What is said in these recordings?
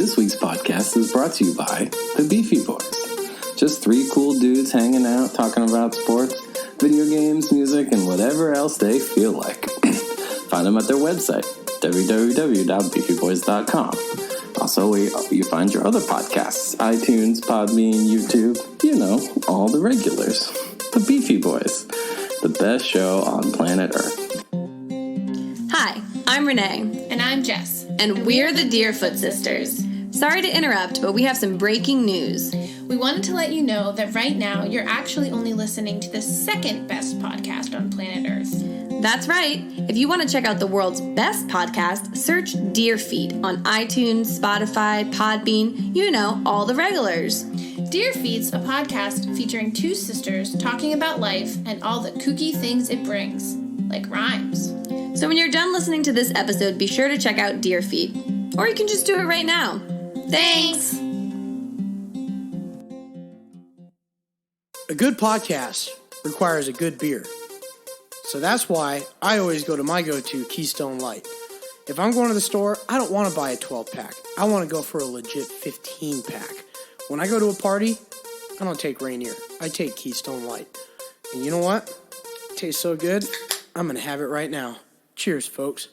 This week's podcast is brought to you by the Beefy Bois. Just three cool dudes hanging out, talking about sports, video games, music, and whatever else they feel like. Find them at their website, www.beefybois.com. Also, where you find your other podcasts, iTunes, Podbean, YouTube, all the regulars. The Beefy Bois, the best show on planet Earth. Hi, I'm Renee. And I'm Jess. And we're the Deerfoot Sisters. Sorry to interrupt, but we have some breaking news. We wanted to let you know that right now you're actually only listening to the second best podcast on planet Earth. That's right. If you want to check out the world's best podcast, search Deerfeet on iTunes, Spotify, Podbean, all the regulars. Deerfeet's a podcast featuring two sisters talking about life and all the kooky things it brings, like rhymes. So when you're done listening to this episode, be sure to check out Deerfeet. Or you can just do it right now. Thanks! A good podcast requires a good beer. So that's why I always go to my go-to, Keystone Light. If I'm going to the store, I don't want to buy a 12-pack. I want to go for a legit 15-pack. When I go to a party, I don't take Rainier. I take Keystone Light. And you know what? It tastes so good, I'm going to have it right now. Cheers, folks.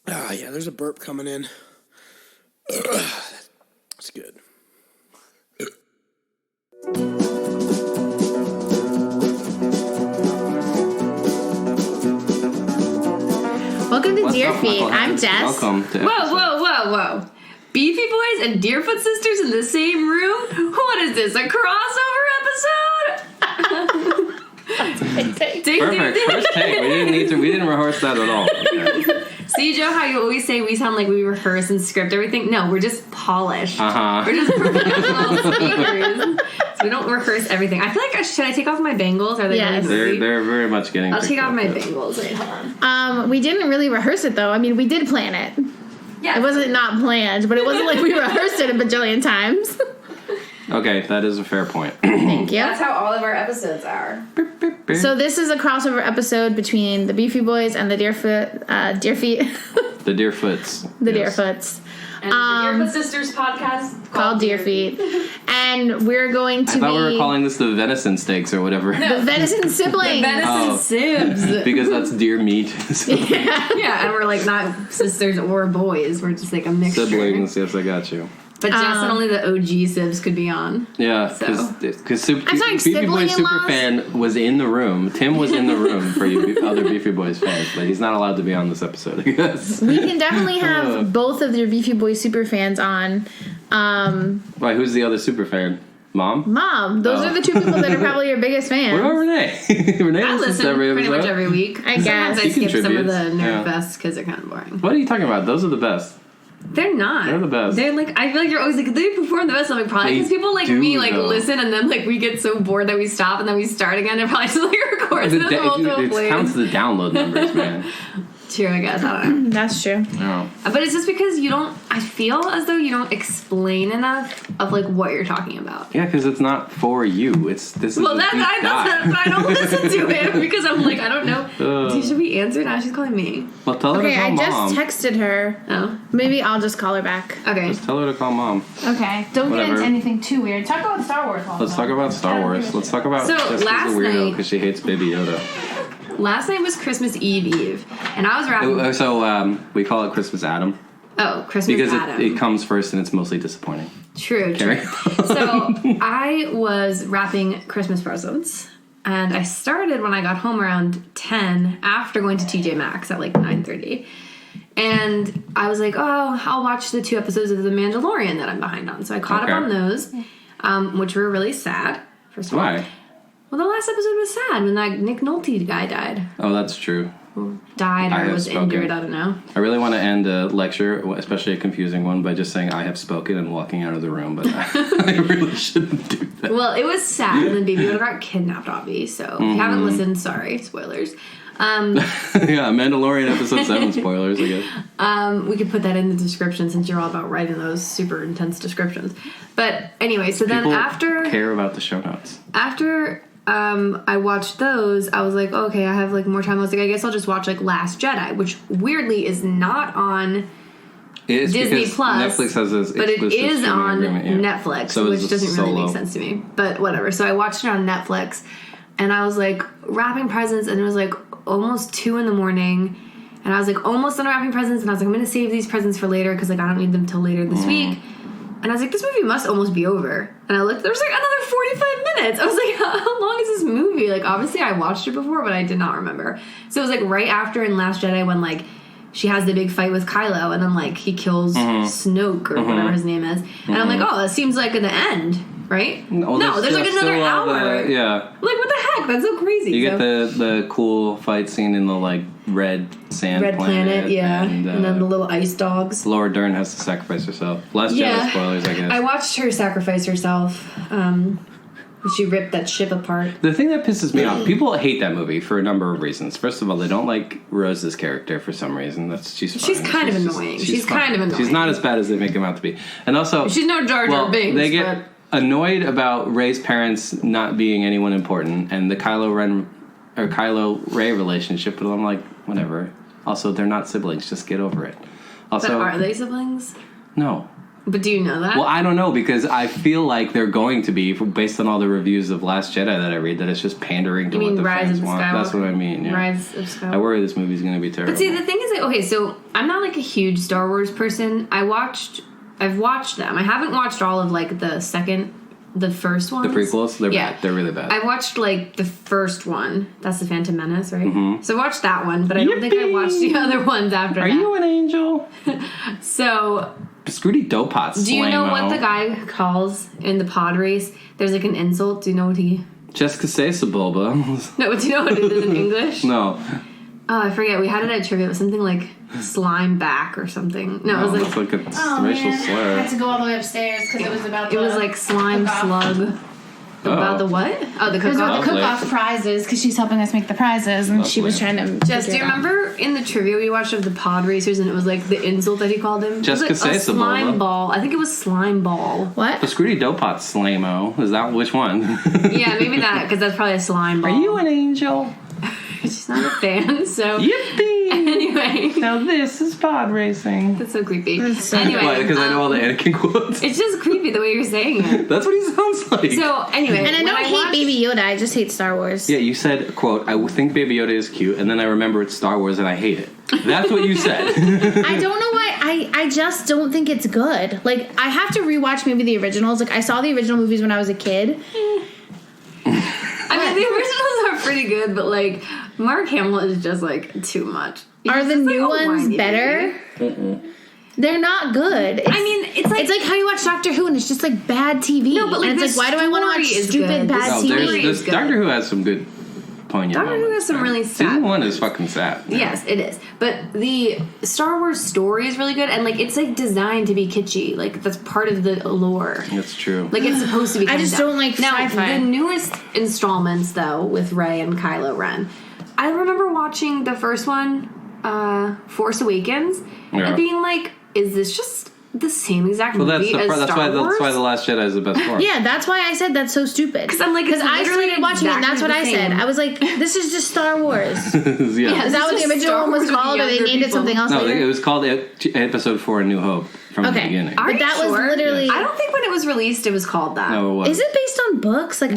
Yeah, there's a burp coming in. That's good. Welcome to Deerfeet. I'm Jess. Welcome to Whoa. Beefy Bois and Deerfoot Sisters in the same room? What is this, a crossover episode? Perfect. First take. We didn't rehearse that at all. Okay. See, Joe, how you always say we sound like we rehearse and script everything? No, we're just polished. Uh-huh. We're just professional speakers. So we don't rehearse everything. I feel like should I take off my bangles? Are they Yes. really They're very much getting I'll take off my bangles. bangles. Wait, hold on. We didn't really rehearse it, though. I mean, we did plan it. Yeah. It wasn't not planned, but it wasn't like we rehearsed it a bajillion times. Okay, that is a fair point. Thank you. That's how all of our episodes are. So this is a crossover episode between the Beefy Bois and the Deerfeet. The Deerfoots. The Yes. Deerfoots. And the Deerfoot Sisters podcast Called Deerfeet. And we're going to I thought we were calling this the venison steaks or whatever. the Venison siblings. Venison Sibs. Because that's deer meat. Yeah, and we're like not sisters or boys. We're just like a mixture. Siblings, yes, I got you. But Jess and only the OG Sibs could be on. Yeah, So. because I'm sorry, Beefy Bois sibling-in-laws? Superfan was in the room. Tim was in the room for you other Beefy Bois fans, but he's not allowed to be on this episode, I guess. We can definitely have both of your Beefy Bois super fans on. Why, who's the other superfan? Mom? Mom, those are the two people that are probably your biggest fans. What about Renee? Renee I listens listen to every pretty episode. much every week. I guess. Sometimes I He skip some of the contributes. Nerd Yeah. Fests because they're kind of boring. What are you talking about? Those are the best. They're not. They're the best. They're like, I feel like you're always like, they perform the best. I'm like, probably They because people like do, me like though. listen and then like we get so bored that we stop and then we start again and probably just like record it multiple It counts plays. the download numbers, man. True, I guess. I don't know. That's true. No. But it's just because you don't, I feel as though you don't explain enough of like what you're talking about. Yeah, because it's not for you. This is Well, a that's deep why dive. I don't listen to him because I'm like, I don't know. Should we answer? Now she's calling me. Well, tell her Okay, to call I mom. just texted her. Oh, Maybe I'll just call her back. okay. Just tell her to call mom. Okay. Don't Whatever. get into anything too weird. Talk about Star Wars. Let's talk about Star Wars. Let's talk about So, Jessica's last a weirdo night- because she hates Baby Yoda. Last night was Christmas Eve, and I was wrapping. So we call it Christmas Adam Oh, Christmas because Adam. it comes first and it's mostly disappointing. True. Carrie? So I was wrapping Christmas presents, and I started when I got home around 10 after going to TJ Maxx at like 9:30. And I was like, oh, I'll watch the 2 episodes of The Mandalorian that I'm behind on. So I caught up on those, which were really sad. First of all. Why? Well, the last episode was sad when that Nick Nolte guy died. Oh, that's true. Died I or have was spoken. injured, I don't know. I really want to end a lecture, especially a confusing one, by just saying I have spoken and walking out of the room, but I really shouldn't do that. Well, it was sad, and then Baby Yoda got kidnapped, obviously. So if you haven't listened, sorry, spoilers. Yeah, Mandalorian episode 7 spoilers, I guess. We could put that in the description since you're all about writing those super intense descriptions. But anyway, so then People after care about the show notes. After I watched those, I was like, okay, I have like more time. I was like, I guess I'll just watch like Last Jedi, which weirdly is not on It's Disney because Plus, Netflix has this but it exclusive is streaming on agreement, yeah. Netflix, So which it's doesn't really Solo. make sense to me. But whatever. So I watched it on Netflix, and I was like wrapping presents, and it was like almost 2 a.m, and I was like almost done wrapping presents, and I was like, I'm gonna save these presents for later because like I don't need them till later this week. And I was like, this movie must almost be over. And I looked, there was like another 45 minutes. I was like, how long is this movie? Like, obviously I watched it before, but I did not remember. So it was like right after in Last Jedi when like she has the big fight with Kylo, and then like he kills Snoke or whatever his name is. And I'm like, oh, that seems like the end, right? No, there's like another hour. Yeah. Like, what the heck? That's so crazy. You get the cool fight scene in the like red sand Red planet, yeah. and then the little ice dogs. Laura Dern has to sacrifice herself. Last Jedi spoilers, I guess. I watched her sacrifice herself. She ripped that ship apart. The thing that pisses me off, people hate that movie for a number of reasons. First of all, they don't like Rose's character for some reason. She's fine. She's kind of annoying. She's kind of annoying. She's not as bad as they make him out to be. And also, she's no Jar Jar Binks. They get annoyed about Rey's parents not being anyone important and the Kylo Rey relationship, but I'm like, whatever. Also, they're not siblings. Just get over it. Also, but are they siblings? No. But do you know that? Well, I don't know, because I feel like they're going to be, based on all the reviews of Last Jedi that I read, that it's just pandering to what the fans want. That's what I mean. Yeah. Rise of Skywalker. I worry this movie's going to be terrible. But see, the thing is, okay, so I'm not like a huge Star Wars person. I've watched them. I haven't watched all of like the first ones. The prequels? They're bad. They're really bad. I watched like the first one. That's the Phantom Menace, right? Mm-hmm. So I watched that one, but I don't think I watched the other ones after that. Are you an angel? So... Scooty Dopot's Do you know what the guy calls in the pod race? There's like an insult. Do you know what he... Jessica Bulba. No, do you know what it is in English? No. Oh, I forget. We had it at trivia. It was something like slime back or something. No, it was it's like a racial slur. I had to go all the way upstairs because it was about It was like slime slug. About the what? Oh, the cook-off. The cook-off prizes, because she's helping us make the prizes, and she was trying to... Jess, do you remember in the trivia we watched of the pod racers, and it was like the insult that he called him? Jessica it was like a slime ball. I think it was slime ball. What? The Scooty Dopot's slamo. Is that which one? Yeah, maybe that, because that's probably a slime ball. Are you an angel? She's not a fan, so... Yippee! Anyway. Now this is pod racing. That's so creepy. Anyway. Why? Because I know all the Anakin quotes? It's just creepy the way you're saying it. That's what he sounds like. So, anyway. And I don't hate Baby Yoda, I just hate Star Wars. Yeah, you said, quote, I think Baby Yoda is cute, and then I remember it's Star Wars and I hate it. That's what you said. I don't know why. I just don't think it's good. Like, I have to rewatch maybe the originals. Like, I saw the original movies when I was a kid. I mean, the originals are pretty good, but, like, Mark Hamill is just, like, too much. Are the new ones better? They're not good. It's like how you watch Doctor Who and it's just like bad TV. No, but like, and it's like, why do I want to watch stupid bad TV? Doctor Who has some good poignant Doctor Who has some really sad. Season 1 is fucking sad. Yes, it is. But the Star Wars story is really good, and like it's like designed to be kitschy. Like that's part of the allure. That's true. Like it's supposed to be. I just don't like now sci-fi. the newest installments though with Rey and Kylo Ren. I remember watching the first one, Force Awakens, and being like, "Is this just the same exact movie as Star Wars?" That's why The Last Jedi is the best part. Yeah, that's why I said that's so stupid. Because I'm like, because I started watching it, and that's what I said. I was like, "This is just Star Wars." Yeah. Is that what the original one was called, or they named it something else? No, later? it was called Episode 4: A New Hope from the beginning. But that was literally. I don't think when it was released it was called that. No, it wasn't. Is it based on books? Like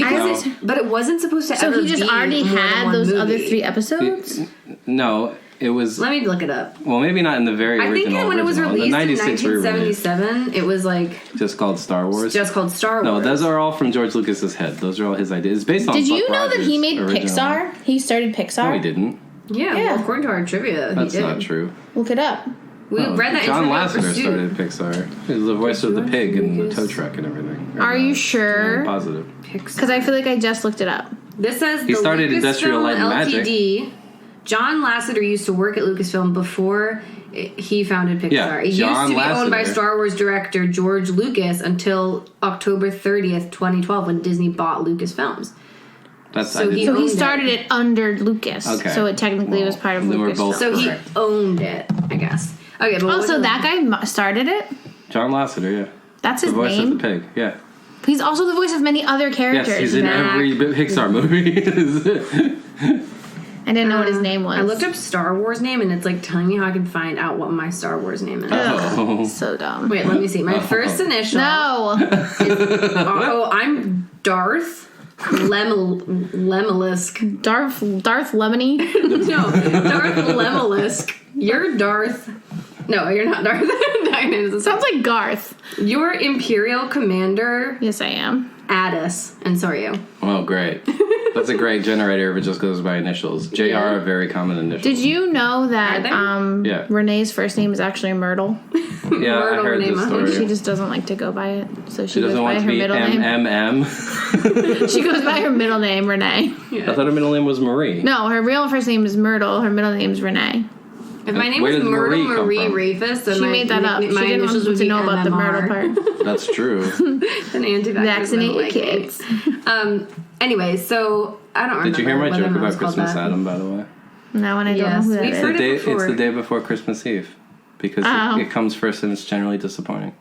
but it wasn't supposed to. So ever he just be already more than had one those movie. other 3 episodes. No. It was. Let me look it up. Well, maybe not in the very original. I think when it was released in 96 1977, it was like just called Star Wars. Just called Star Wars. No, those are all from George Lucas's head. Those are all his ideas. It's based on. Did you know that he made original. Pixar? He started Pixar. No, he didn't. Yeah, well, according to our trivia, that's he did. not true. Look it up. We read that. John in Lasseter started Pixar. He was the voice of the pig and the tow truck and everything. Are you sure? I'm positive. Because I feel like I just looked it up. This says he started Industrial Light and Magic. Ltd. John Lasseter used to work at Lucasfilm before he founded Pixar. Yeah, it used to be owned by Star Wars director George Lucas until October 30th, 2012, when Disney bought Lucasfilms. So he So he owned started it under Lucas. Okay. So it technically was part of then we're Lucas. both So he correct. owned it, I guess. Okay, but Oh, so that guy started it? John Lasseter, yeah. That's The his voice name? of the pig, yeah. He's also the voice of many other characters. Yes, he's in every Pixar movie. I didn't know what his name was. I looked up Star Wars name, and it's like telling me how I can find out what my Star Wars name is. Oh. So dumb. Wait, let me see. My first initial. No. I'm Darth Lemelisk. Darth Lemony. No, Darth Lemelisk. You're Darth. No, you're not Darth. Sounds like Garth. You're Imperial Commander Yes, I am. Addis, and so are you. Oh, great. That's a great generator if it just goes by initials. JR Yeah. are very common initials. Did you know that Yeah. Renee's first name is actually Myrtle? Yeah, I Myrtle heard name, this huh? story. She just doesn't like to go by it, so She she goes doesn't by want to her be middle name. MMM. She goes by her middle name, Renee. I thought her middle name was Marie. No, her real first name is Myrtle. Her middle name is Renee. If my name Where was does Myrtle Marie come Marie from? Rehfuss, then She my made that up. She my didn't initials want would to be know about the MMR. Myrtle part. That's true. An anti-vaxxers Vaccinate wouldn't your like me. kids. Anyway, so I don't remember. Did you hear my whether or joke not about it's called Christmas that. Adam, by the way? No, and I don't Yes, know who that we've is. heard it before. It's the day before Christmas Eve. Because it comes first and it's generally disappointing.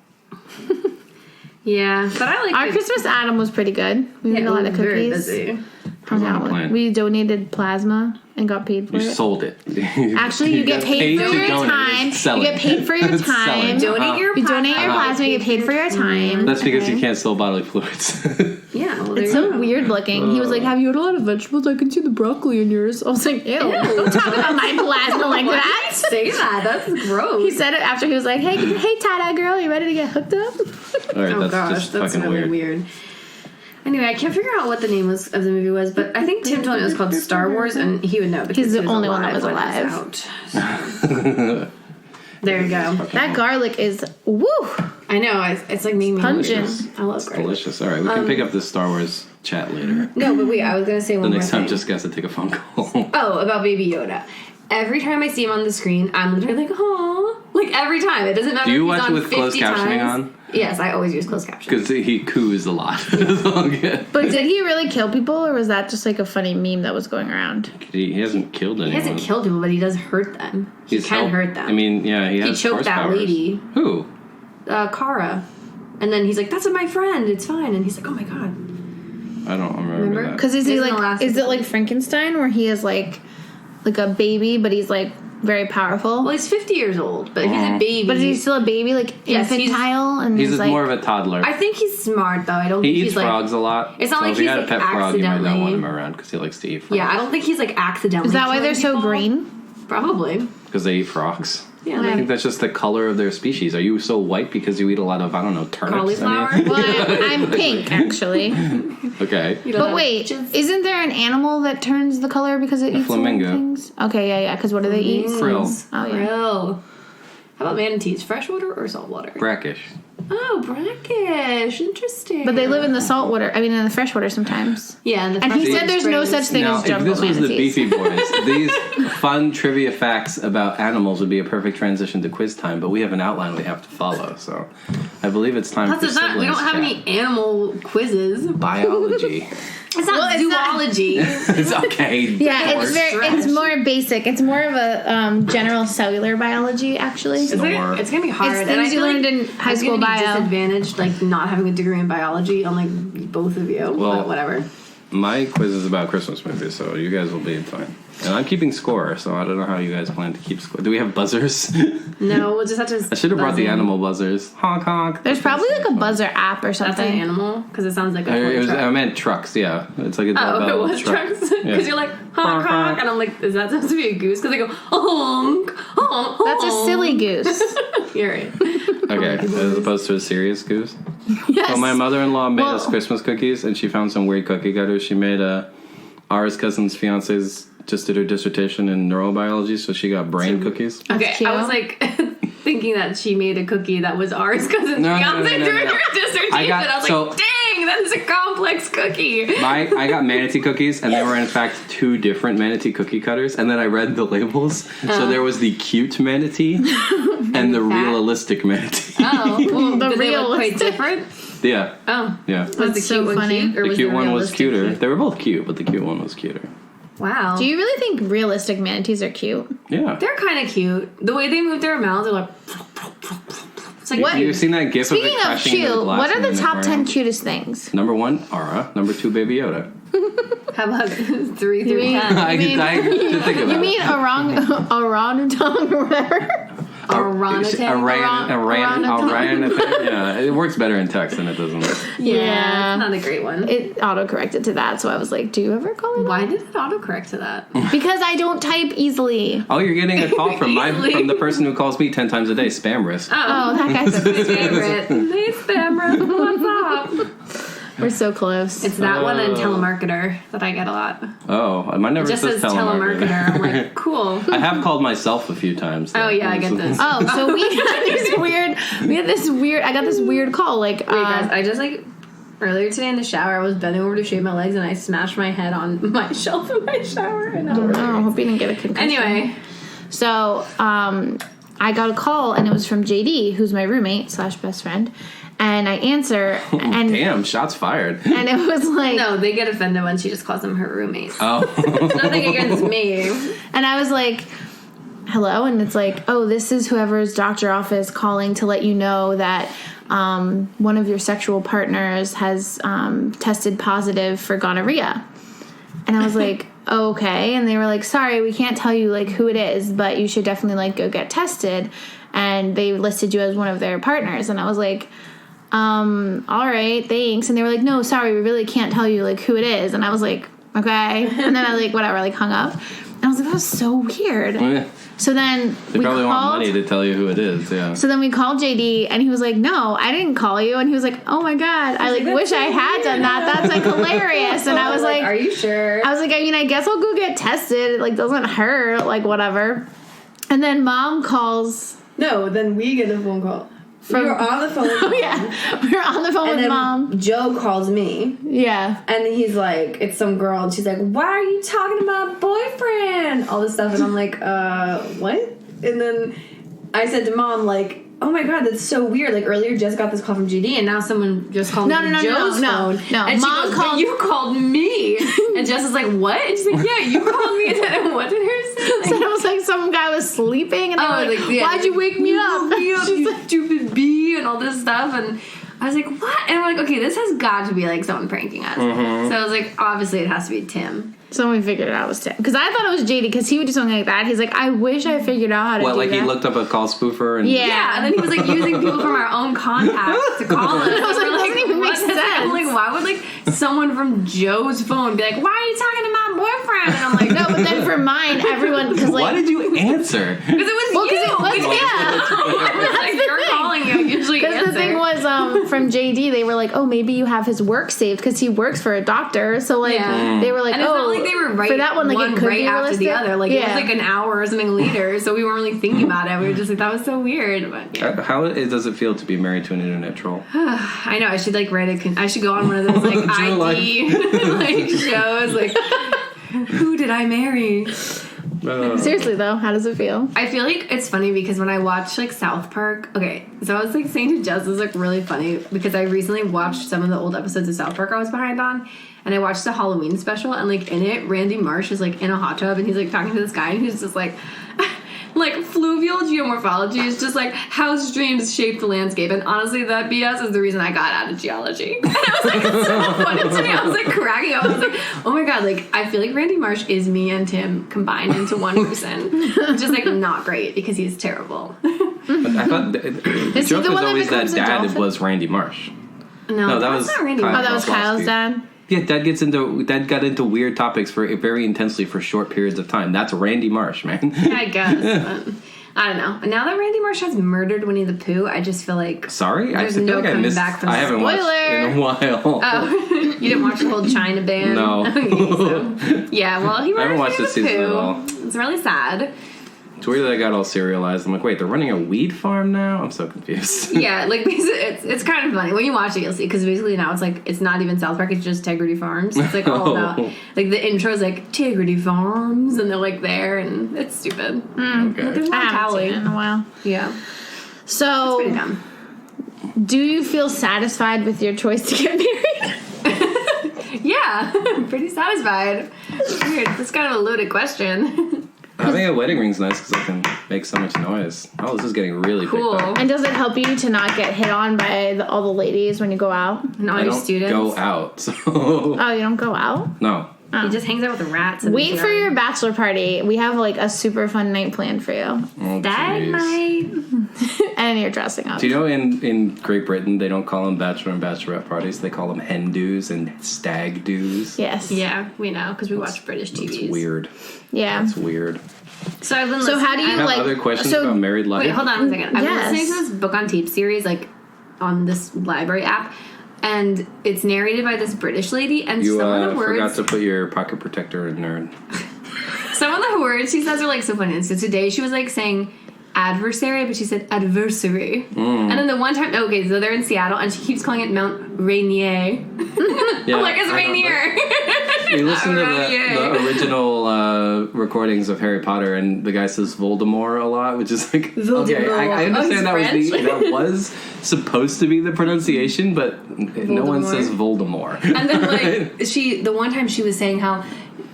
Yeah, but I like Our Christmas Adam was pretty good. We made a lot of Very cookies. busy. Hung out with- plan. We donated plasma and got paid for You it. sold it. Actually, you get paid for to your donate it. time. Sell You it. get paid for your Sell it. time. Donate your You donate your plasma, you get paid for your time. That's because Okay. you can't sell bodily fluids. Yeah, well, there It's you so go. weird looking. He was like, "Have you had a lot of vegetables? I can see the broccoli in yours." I was like, "Ew, don't talk about my plasma like Why that." did you say that? That's gross. He said it after he was like, "Hey, tie-dye girl, you ready to get hooked up?" All right, Oh that's gosh, just that's fucking really weird. Anyway, I can't figure out what the name was of the movie was, but I think Tim told me it was called Star Wars, and he would know because He's the he was only one that was when it alive. out. There you go. That garlic is woo. I know. It's like making me Pungent. hungry. I love It's garlic. delicious. All right, we can pick up this Star Wars chat later. No, but wait, I was gonna say The one more next time thing. Jessica has to take a phone call. Oh, about Baby Yoda. Every time I see him on the screen, I'm literally like, "Aw!" Like every time. It doesn't matter. Do you if he's watch on it with closed 50 captioning times. on? Yes, I always use closed captioning. Because he coos a lot. So good. But did he really kill people, or was that just like a funny meme that was going around? He hasn't killed anyone. He hasn't killed people, but he does hurt them. He He's can helped- hurt them. I mean, yeah, he has choked force that powers. lady. Who? Kara. And then he's like, "That's my friend. It's fine." And he's like, "Oh my god." I don't remember Remember? that. Because is It he was in the like? last Is it like Frankenstein, where he is like a baby, but he's like very powerful? Well, he's 50 years old, but he's a baby. But is he still a baby, like Yes, he's- infantile, and He's like more of a toddler. I think he's smart though. I don't He think eats he's frogs like. a lot. It's not so like if you he's, had a like, pet frog, you might not accidentally- want him around because he likes to eat frogs. Yeah, I don't think he's like accidentally. is that why killing they're so people. green? Probably. Because they eat frogs. Yeah. I Like think that's just the color of their species. Are you so white because you eat a lot of, I don't know, turnips? cauliflower. I mean, Well, I'm pink actually. okay. But wait, isn't there an animal that turns the color because it eats flamingo. certain things? Okay, yeah. Because what do they eat? Krill. Oh yeah. Krill. How about manatees? Freshwater or saltwater? Brackish. Oh, brackish. Interesting. But they live in the saltwater. I mean, in the freshwater sometimes. Yeah, and And he said there's no such thing Now, as if jungle this was the manatees. Beefy Boys, these fun trivia facts about animals would be a perfect transition to quiz time, but we have an outline we have to follow, so I believe it's time Plus, for it's not. We don't siblings have chat. any animal quizzes. Biology. It's not it's not- zoology. It's okay. Yeah, Or it's stretch. more basic. It's more of a general cellular biology, actually. It's gonna be hard. It's and I things you feel learned like in high I'm school gonna be bio. disadvantaged, like not having a degree in biology, unlike both of you. Well- But whatever. My quiz is about Christmas movies, so you guys will be fine. And I'm keeping score, so I don't know how you guys plan to keep score. Do we have buzzers? No, we'll just have to. I should have brought the buzz in. animal buzzers. Honk honk. There's probably like a buzzer app or That's an something. animal because it sounds like a toy truck. I meant trucks, yeah. It's like a Oh, doorbell it was truck. trucks because Yeah. you're like honk honk, and I'm like, is that supposed to be a goose? Because they go honk honk. That's a silly goose. You're right. Okay, as opposed to a serious goose. Yes. So my mother-in-law made Well- us Christmas cookies, and she found some weird cookie cutters. She made Ara's cousin's fiance's just did her dissertation in neurobiology, so she got brain cookies. Okay, cute. I was like thinking that she made a cookie that was ours cousin's No, no, fiance no, no, during no. her dissertation. I was so- like, dang, that is a complex cookie. I got manatee cookies, and they were in fact 2 different manatee cookie cutters. And then I read the labels. So there was the cute manatee and the fat. realistic manatee. Oh, well, The did they look quite realistic. different? Yeah. Oh. Yeah. Was the That's so cute one funny. cute? Or The was cute the one was realistic cuter. cute? They were both cute, but the cute one was cuter. Wow. Do you really think realistic manatees are cute? Yeah. They're kind of cute. The way they move their mouths are like... It's like What? You've seen that gif Speaking of it of crashing into the cute, glass what are in the top 10 aquarium? cutest things? Number 1, Ara. Number 2, Baby Yoda. How about 3 through mean- 10? I mean- did think about You mean orangutan or whatever? Orangutan? Yeah, it works better in text than it does in Yeah, it's not a great one. It autocorrected to that, so I was like, do you ever call me that? Why did it autocorrect to that? Because I don't type easily. Oh, you're getting a call from Easily. the person who calls me 10 times a day, spam risk. Oh, that guy's a Favorite. Hey, Spammer, what's up? We're so close. It's that one and telemarketer that I get a lot. Oh, mine never It just says says telemarketer. I'm like, cool. I have called myself a few times. Oh yeah, I get this. Oh, so we had this weird, I got this weird call, like, Wait, guys, I just like earlier today in the shower, I was bending over to shave my legs and I smashed my head on my shelf in my shower. And I hope you didn't get a concussion. Anyway, So, I got a call, and it was from JD, who's my roommate / best friend, and I answer, and Damn, shots fired. and it was like, no, they get offended when she just calls them her roommates. Oh. Nothing against me. and I was like, hello, and it's like, oh, this is whoever's doctor office calling to let you know that one of your sexual partners has tested positive for gonorrhea. And I was like, oh, okay. And they were like, sorry, we can't tell you like who it is, but you should definitely like go get tested. And they listed you as one of their partners. And I was like, all right, thanks. And they were like, no, sorry, we really can't tell you like who it is. And I was like, okay. And then I like whatever, like hung up. And I was like, that was so weird. So then They we probably want called. money to tell you who it is, yeah. So then we called JD, and he was like, no, I didn't call you. And he was like, oh my God, I like wish I had done that. That's like hilarious. And I was like, are you sure? I was like, I mean, I guess I'll go get tested. It like doesn't hurt, like whatever. And then mom calls. No, then we get a phone call. From- We were on the phone with Oh yeah, we were on the phone with mom. Joe calls me. Yeah. And he's like, it's some girl, and she's like, why are you talking about boyfriend? All this stuff, and I'm like, what? And then I said to mom, like, oh my God, that's so weird. Like, earlier Jess got this call from GD, and now someone just called me from Joe's phone. No. And Mom she goes, called- but you called me. And Jess is like, what? And she's like, yeah, you called me. And what did her say? So it was like some guy was sleeping, and they were like, yeah, why'd you wake me up? You stupid bee, and all this stuff, and I was like, what? And we're like, okay, this has got to be like someone pranking us. So I was like, obviously it has to be Tim. So we figured it out it was Tim. Because I thought it was JD, because he would do something like that. He's like, I wish I figured out how to do Like that. he looked up a call spoofer and... Yeah. And then he was like using people from our own contacts to call us. I was like, We're doesn't even make what? sense. I'm like, why would like someone from Joe's phone be like, why are you talking to my boyfriend? And I'm like, No, but then for mine, everyone, because like... Why did you answer? because it was Well, 'cause you. it was- yeah. Like, you're calling you. I usually Because answer. the thing was, from JD, they were like, oh, maybe you have his work saved, because he works for a doctor. So, like, Yeah. they were like, And it's oh, not like they were right for that one, like, it could right be after the realistic. other. Like, yeah. it was like an hour or something later, so we weren't really thinking about it. We were just like, that was so weird. But yeah. How does it feel to be married to an internet troll? I know, I should like write I should go on one of those like ID like shows, like, who did I marry? Seriously, though, how does it feel? I feel like it's funny because when I watch like South Park, okay, so I was like saying to Jess, it's like really funny because I recently watched some of the old episodes of South Park I was behind on, and I watched the Halloween special, and like in it, Randy Marsh is like in a hot tub and he's like talking to this guy and he's just like fluvial geomorphology is just like how streams shape the landscape, and honestly that BS is the reason I got out of geology. And I was like, it's so funny to me. I was like cracking up. I was like, oh my God, like I feel like Randy Marsh is me and Tim combined into one person, which is like not great because he's terrible. I thought the Is he joke the was one that always that becomes a Dad dolphin? was Randy Marsh. No, that that's was not Randy Kyle. Marsh. Oh, that was Kyle's dad? Yeah, Dad got into weird topics for very intensely for short periods of time. That's Randy Marsh, man. I guess. But I don't know. Now that Randy Marsh has murdered Winnie the Pooh, I just feel like Sorry, there's feel no like I coming missed. back from I haven't watched in a while. Oh, you didn't watch the whole China Band? No. Okay, so, yeah, well, he I haven't murdered watched Winnie this the season at Pooh. all. It's really sad. It's weird that I got all serialized. I'm like, wait, they're running a weed farm now? I'm so confused. Yeah, like it's kind of funny when you watch it. You'll see because basically now it's like it's not even South Park. It's just Tegrity Farms. It's like all about like the intro is like Tegrity Farms, and they're like there, and it's stupid. Okay. There's no I haven't Callie. seen it in a while. Yeah, So, pretty dumb. Do you feel satisfied with your choice to get married? Yeah, I'm pretty satisfied. Weird. That's kind of a loaded question. Having a wedding ring's nice because I can make so much noise. Oh, this is getting really Cool. picked up. And does it help you to not get hit on by all the ladies when you go out? And all I your don't students. go out, so... Oh, you don't go out? No. He just hangs out with the rats. And Wait for your bachelor party. We have like a super fun night planned for you. Oh, That jeez. night. And you're dressing up. Do you know in Great Britain they don't call them bachelor and bachelorette parties? They call them hen do's and stag do's. Yes. Yeah, we know because we watch British That's TVs. weird. Yeah. That's weird. So I've been. So how do you I have like other questions so- about married life. Wait, hold on a second. I've been Yes. listening to this book on tape series, like on this library app, and it's narrated by this British lady. And You some of the forgot words, to put your pocket protector in, nerd. some of the words she says are like so funny. So today she was like saying adversary, but she said adversary. And then the one time, okay, so they're in Seattle, and she keeps calling it Mount Rainier. Yeah, I'm like, it's I know, Rainier. but You listen to Rainier. the original recordings of Harry Potter, and the guy says Voldemort a lot, which is like okay. I understand he's that was supposed to be the pronunciation, but no one Voldemort. says Voldemort. And then like the one time she was saying how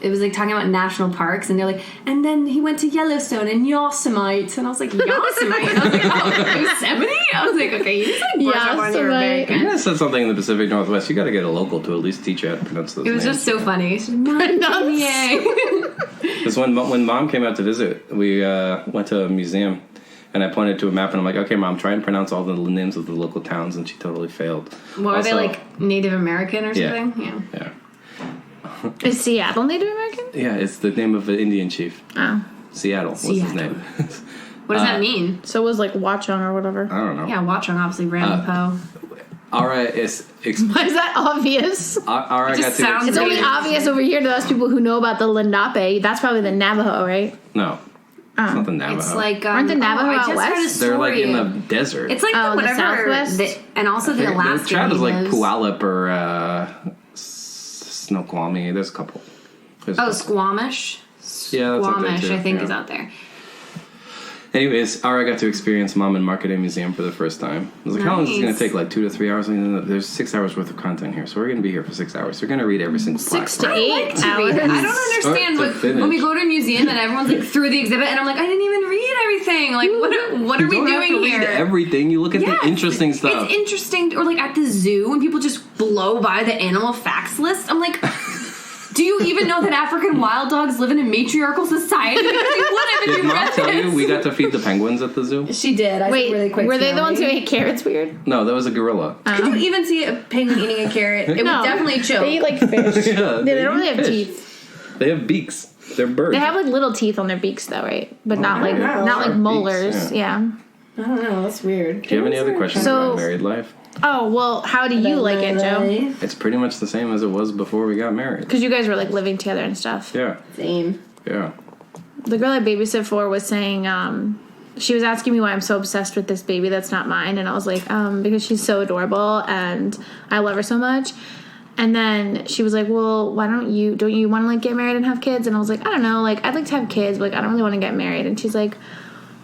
it was like talking about national parks, and they're like, and then he went to Yellowstone and Yosemite, and I was like, Yosemite, and I was like, oh, Yosemite. I was like, okay, you just like brush up on your Yosemite. American. I said something in the Pacific Northwest. You got to get a local to at least teach you how to pronounce those It was names. just so funny. She said, Mount Rainier. Because when Mom came out to visit, we went to a museum, and I pointed to a map, and I'm like, okay, Mom, try and pronounce all the names of the local towns, and she totally failed. What, are they Also- like Native American or Yeah. something? Yeah. Yeah. Is Seattle Native American? Yeah, it's the name of an Indian chief. Oh. Seattle. What's his Seattle. name? What does that mean? So it was like Watchung or whatever. I don't know. Yeah, Watchung, obviously, random Poe. Ara is. Why is that obvious? Ara It got just to. sounds It's only Weird. obvious over here to us people who know about the Lenape. That's probably the Navajo, right? No. It's not the Navajo. It's like Aren't the Navajo I out just heard a west? They're like story. in the desert. It's like Oh, the the whatever, Southwest? and also the Alaskan. The tribe is like natives. Puyallup or Snoqualmie. There's a couple. There's a Oh, couple. Squamish. Yeah, that's up there, Squamish, too. I think, Yeah. is out there. Anyways, Ara got to experience Mom and Marketing Museum for the first time. I was like, how long is this going Nice. to take? Like 2 to 3 hours? Like, there's 6 hours worth of content here, so we're going to be here for 6 hours. They're going to read every single 6 to plaque. 8 I like to hours. read. I don't understand Start to finish. when we go to a museum and everyone's like through the exhibit, and I'm like, I didn't even read everything. Like, what are we You don't have doing to read here? everything. You look at Yes, the interesting stuff. It's interesting, or like at the zoo when people just blow by the animal facts list. I'm like, do you even know that African wild dogs live in a matriarchal society? Because they would have if Did you Mom read tell you this. we got to feed the penguins at the zoo? She did. I Wait, said really quick. were they the ones who ate carrots weird? No, that was a gorilla. Did you even see a penguin eating a carrot? It would definitely choke. They eat like fish. Yeah, they don't really eat have fish. teeth. They have beaks. They're birds. They have like little teeth on their beaks though, right? But not like know. not like Sharp molars. beaks, Yeah. I don't know. That's weird. Do you have any other questions So- about married life? Oh well, how do you like it, Joe? It's pretty much the same as it was before we got married. Because you guys were like living together and stuff. Yeah, Same. yeah. The girl I babysit for was saying, she was asking me why I'm so obsessed with this baby that's not mine, and I was like, because she's so adorable and I love her so much. And then she was like, well, why don't you want to like get married and have kids? And I was like, I don't know, like I'd like to have kids, but like I don't really want to get married. And she's like,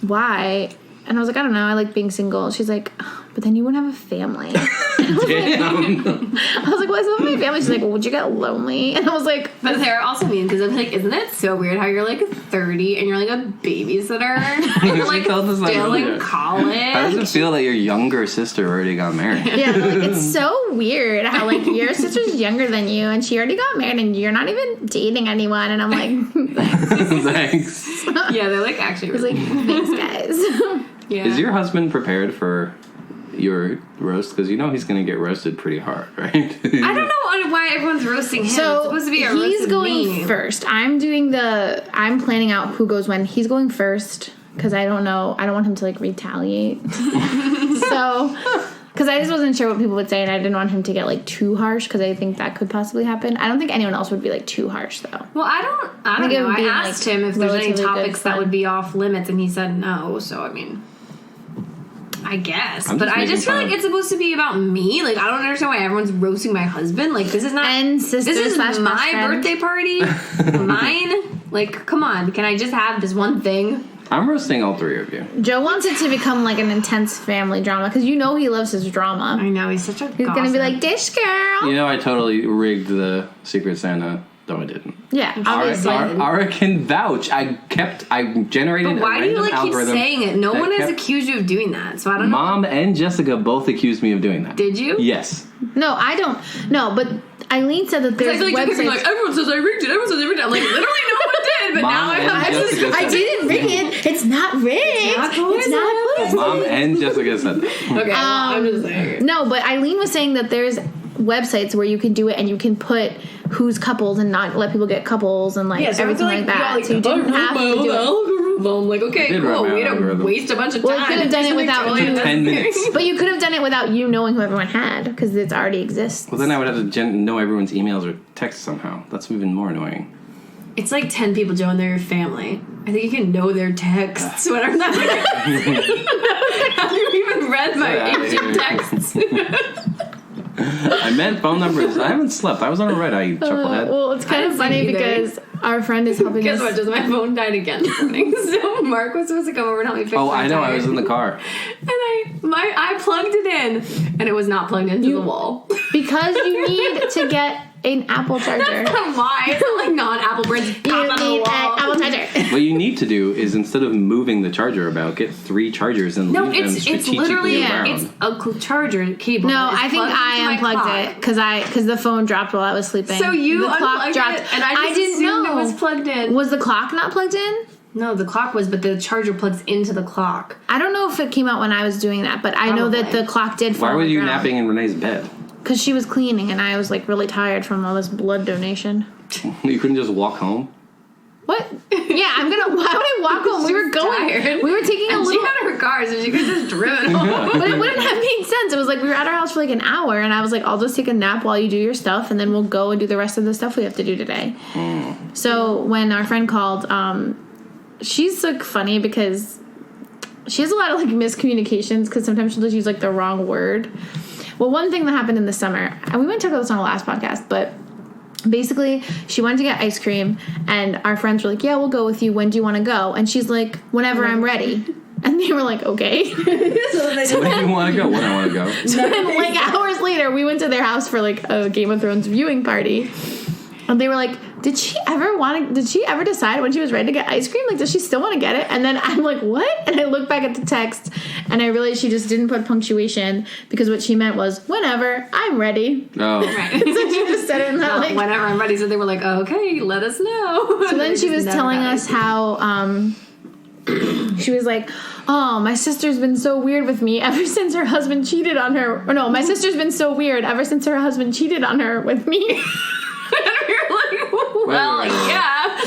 why? And I was like, I don't know, I like being single. She's like, but then you wouldn't have a family. Damn. I was like, well, I still have my family. She's like, well, would you get lonely? And I was like, But they're also mean because I'm like, isn't it so weird how you're like 30 and you're like a babysitter? And you're like told us that still earlier. in college. How does it feel that your younger sister already got married? yeah, like it's so weird how like your sister's younger than you and she already got married and you're not even dating anyone. And I'm like, Thanks. Yeah, they're like actually I was really like, thanks, guys. yeah. Is your husband prepared for your roast? Because you know he's going to get roasted pretty hard, right? I don't know why everyone's roasting him. It's So supposed to be a he's roast of going me. first. I'm planning out who goes when. He's going first because I don't know. I don't want him to like retaliate. So, because I just wasn't sure what people would say, and I didn't want him to get like too harsh because I think that could possibly happen. I don't think anyone else would be like too harsh though. Well, I don't think it know. would I be, asked like, him if there's any relatively good topics that fun. would be off limits, and he said no. So I mean, I guess. I'm But just I making just feel fun like of- it's supposed to be about me. Like I don't understand why everyone's roasting my husband. Like this is not. And sister This is slash my best friend. birthday party. Mine. Like, come on. Can I just have this one thing? I'm roasting all three of you. Joe wants it to become like an intense family drama because he loves his drama. I know, he's such a He's going to be like, dish girl. You know, I totally rigged the Secret Santa. No, I didn't. Yeah, obviously. Ara can vouch. I generated But why a do you random keep algorithm. saying it? No one has accused you of doing that, so I don't know. Mom and Jessica both accused me of doing that. Did you? Yes. No, I don't. No, but Eileen said that there's websites. Like, everyone says I rigged it. Everyone says I rigged it. I'm like, literally no one did, but Mom now I and have Jessica I didn't rig it. It's not rigged. It's not poison. Mom and Jessica said that. Okay, well, I'm just saying. No, but Eileen was saying that there's websites where you can do it and you can put who's couples and not let people get couples and like everything like that. So you didn't have to do it. I'm like, okay, cool. We don't waste a bunch of time. Well, you could have done it without you. 10 minutes. But you could have done it without you knowing who everyone had because it already exists. Well, then I would have to know everyone's emails or texts somehow. That's even more annoying. It's like 10 people, Joe, and they're your family. I think you can know their texts. Whatever that is. Have you even read my ancient texts? I meant phone numbers. I haven't slept. I was on a red eye, you chucklehead. Well, it's kind of funny because our friend is helping Guess us. what? Just my phone died again this morning. So Mark was supposed to come over and help me fix Oh, my I know. tire. I was in the car. And I plugged it in, and it was not plugged into the wall. Because you need to get an Apple charger. Why? It's not like non-Apple brands. You need an Apple charger. What you need to do is instead of moving the charger about, get 3 chargers and No, leave them it's strategically literally around. it's a charger cable. No, that is I think plugged I into my unplugged clock. it because the phone dropped while I was sleeping. So you the clock unplugged dropped, it, and I just didn't assumed know it was plugged in. Was the clock not plugged in? No, the clock was, but the charger plugs into the clock. I don't know if it came out when I was doing that, but I know that Probably. the clock did fall. Why were on the you ground. napping in Renee's bed? Because she was cleaning, and I was like really tired from all this blood donation. You couldn't just walk home? What? Yeah, I'm gonna. Why would I walk home? We were going. Tired. We were taking a And little. she had her car, so she could just driven home. But it wouldn't have made sense. It was like we were at our house for like an hour, and I was like, I'll just take a nap while you do your stuff, and then we'll go and do the rest of the stuff we have to do today. So when our friend called, she's like funny because she has a lot of like miscommunications because sometimes she'll just use like the wrong word. Well, one thing that happened in the summer, and we might talk about this on the last podcast, but basically she wanted to get ice cream, and our friends were like, yeah, we'll go with you. When do you want to go? And she's like, whenever I'm ready. And they were like, okay. When do you want to go? When I want to go. So then, like, hours later, we went to their house for, like, a Game of Thrones viewing party. And they were like, did she ever decide when she was ready to get ice cream? Like, does she still want to get it? And then I'm like, what? And I look back at the text, and I realized she just didn't put punctuation because what she meant was, whenever, I'm ready. Oh. Right. So she just said it in that, like... Whenever I'm ready, so they were like, okay, let us know. So then she was telling us how, she was like, oh, my sister's been so weird with me ever since her husband cheated on her. Or no, my sister's been so weird ever since her husband cheated on her with me. You're like, well, yeah.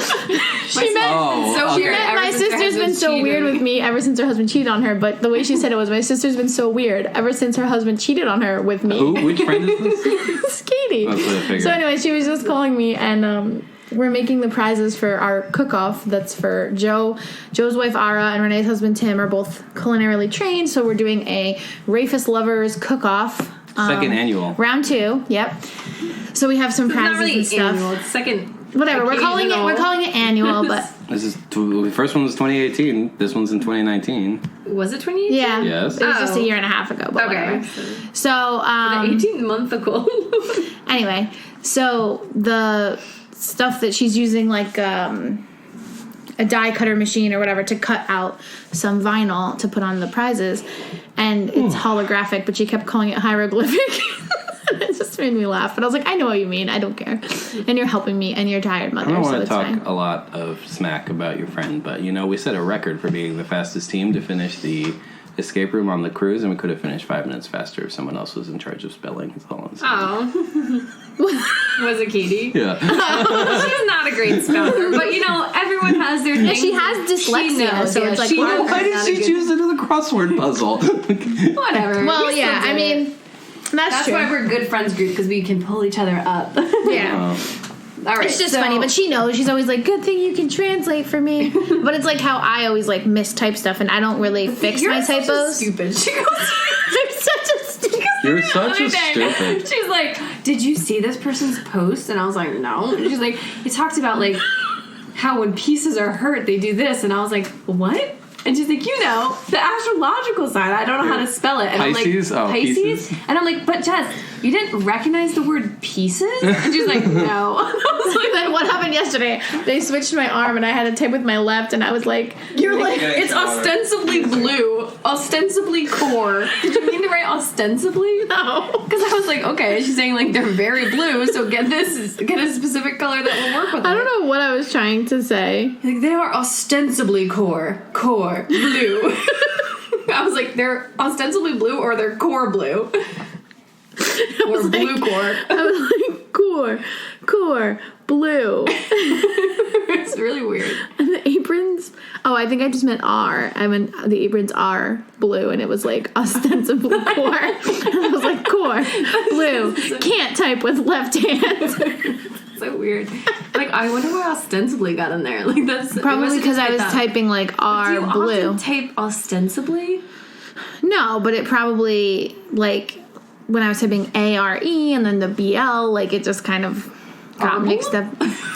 She meant my sister's been so weird with me ever since her husband cheated on her, but the way she said it was, my sister's been so weird ever since her husband cheated on her with me. Who? Which friend is this? It's Katie. That's what I figured. So anyway, she was just calling me, and we're making the prizes for our cook-off. That's for Joe. Joe's wife, Ara, and Renee's husband, Tim, are both culinarily trained, so we're doing a Rehfuss Lovers cook-off. Second annual. Round 2, yep. So we have some It's prizes not really and stuff. annual. It's second. Whatever, we're calling it annual, but The first one was 2018. This one's in 2019. Was it 2018? yeah. Yes. It was just a Oh. year and a half ago, but Okay. whatever. So, The 18th month ago. anyway, so the stuff that she's using, like a die cutter machine or whatever, to cut out some vinyl to put on the prizes, and it's holographic, but she kept calling it hieroglyphic. It just made me laugh, but I was like, I know what you mean. I don't care. And you're helping me, and you're tired, mother. I don't so want to it's talk fine. a lot of smack about your friend, but we set a record for being the fastest team to finish the escape room on the cruise, and we could have finished 5 minutes faster if someone else was in charge of spelling. That's all I'm saying. Oh. Was it Katie? Yeah. She's not a great speller, but everyone has their thing. She has dyslexia, so it's like hard. Why did she choose to do the crossword puzzle? Whatever. Well, We yeah, still I did it. mean, that's true. why we're good friends group, because we can pull each other up. Yeah. All right. It's just funny, but she knows. She's always like, good thing you can translate for me. But it's like how I always like mistype stuff, and I don't really fix my typos. Stupid. She goes. I'm such a stupid. You're such a other day, stupid. She's like, did you see this person's post? And I was like, no. And she's like, it talks about like how when pieces are hurt, they do this. And I was like, what? And she's like, the astrological sign. I don't know how to spell it. And Pisces? I'm like, Pisces? And I'm like, but Jess, you didn't recognize the word pieces? And she's like, no. I was like, Then what happened yesterday? They switched my arm and I had to type with my left and I was like, you're like, it's ostensibly blue, ostensibly core. Did you mean to write ostensibly? no. Because I was like, okay, she's saying like they're very blue, so get a specific color that will work with it. I don't know what I was trying to say. Like, they are ostensibly core blue. I was like, they're ostensibly blue or they're core blue. Or blue core. I was like, core, blue. It's really weird. And the aprons, I think I just meant R. I meant the aprons are blue, and it was like ostensibly core. And I was like, core, blue, can't type with left hand. So weird. Like, I wonder why ostensibly got in there. Like, that's Probably because I was typing like R Do you blue. often type ostensibly? No, but it probably, like, when I was typing A-R-E and then the B-L, like, it just kind of got mixed up.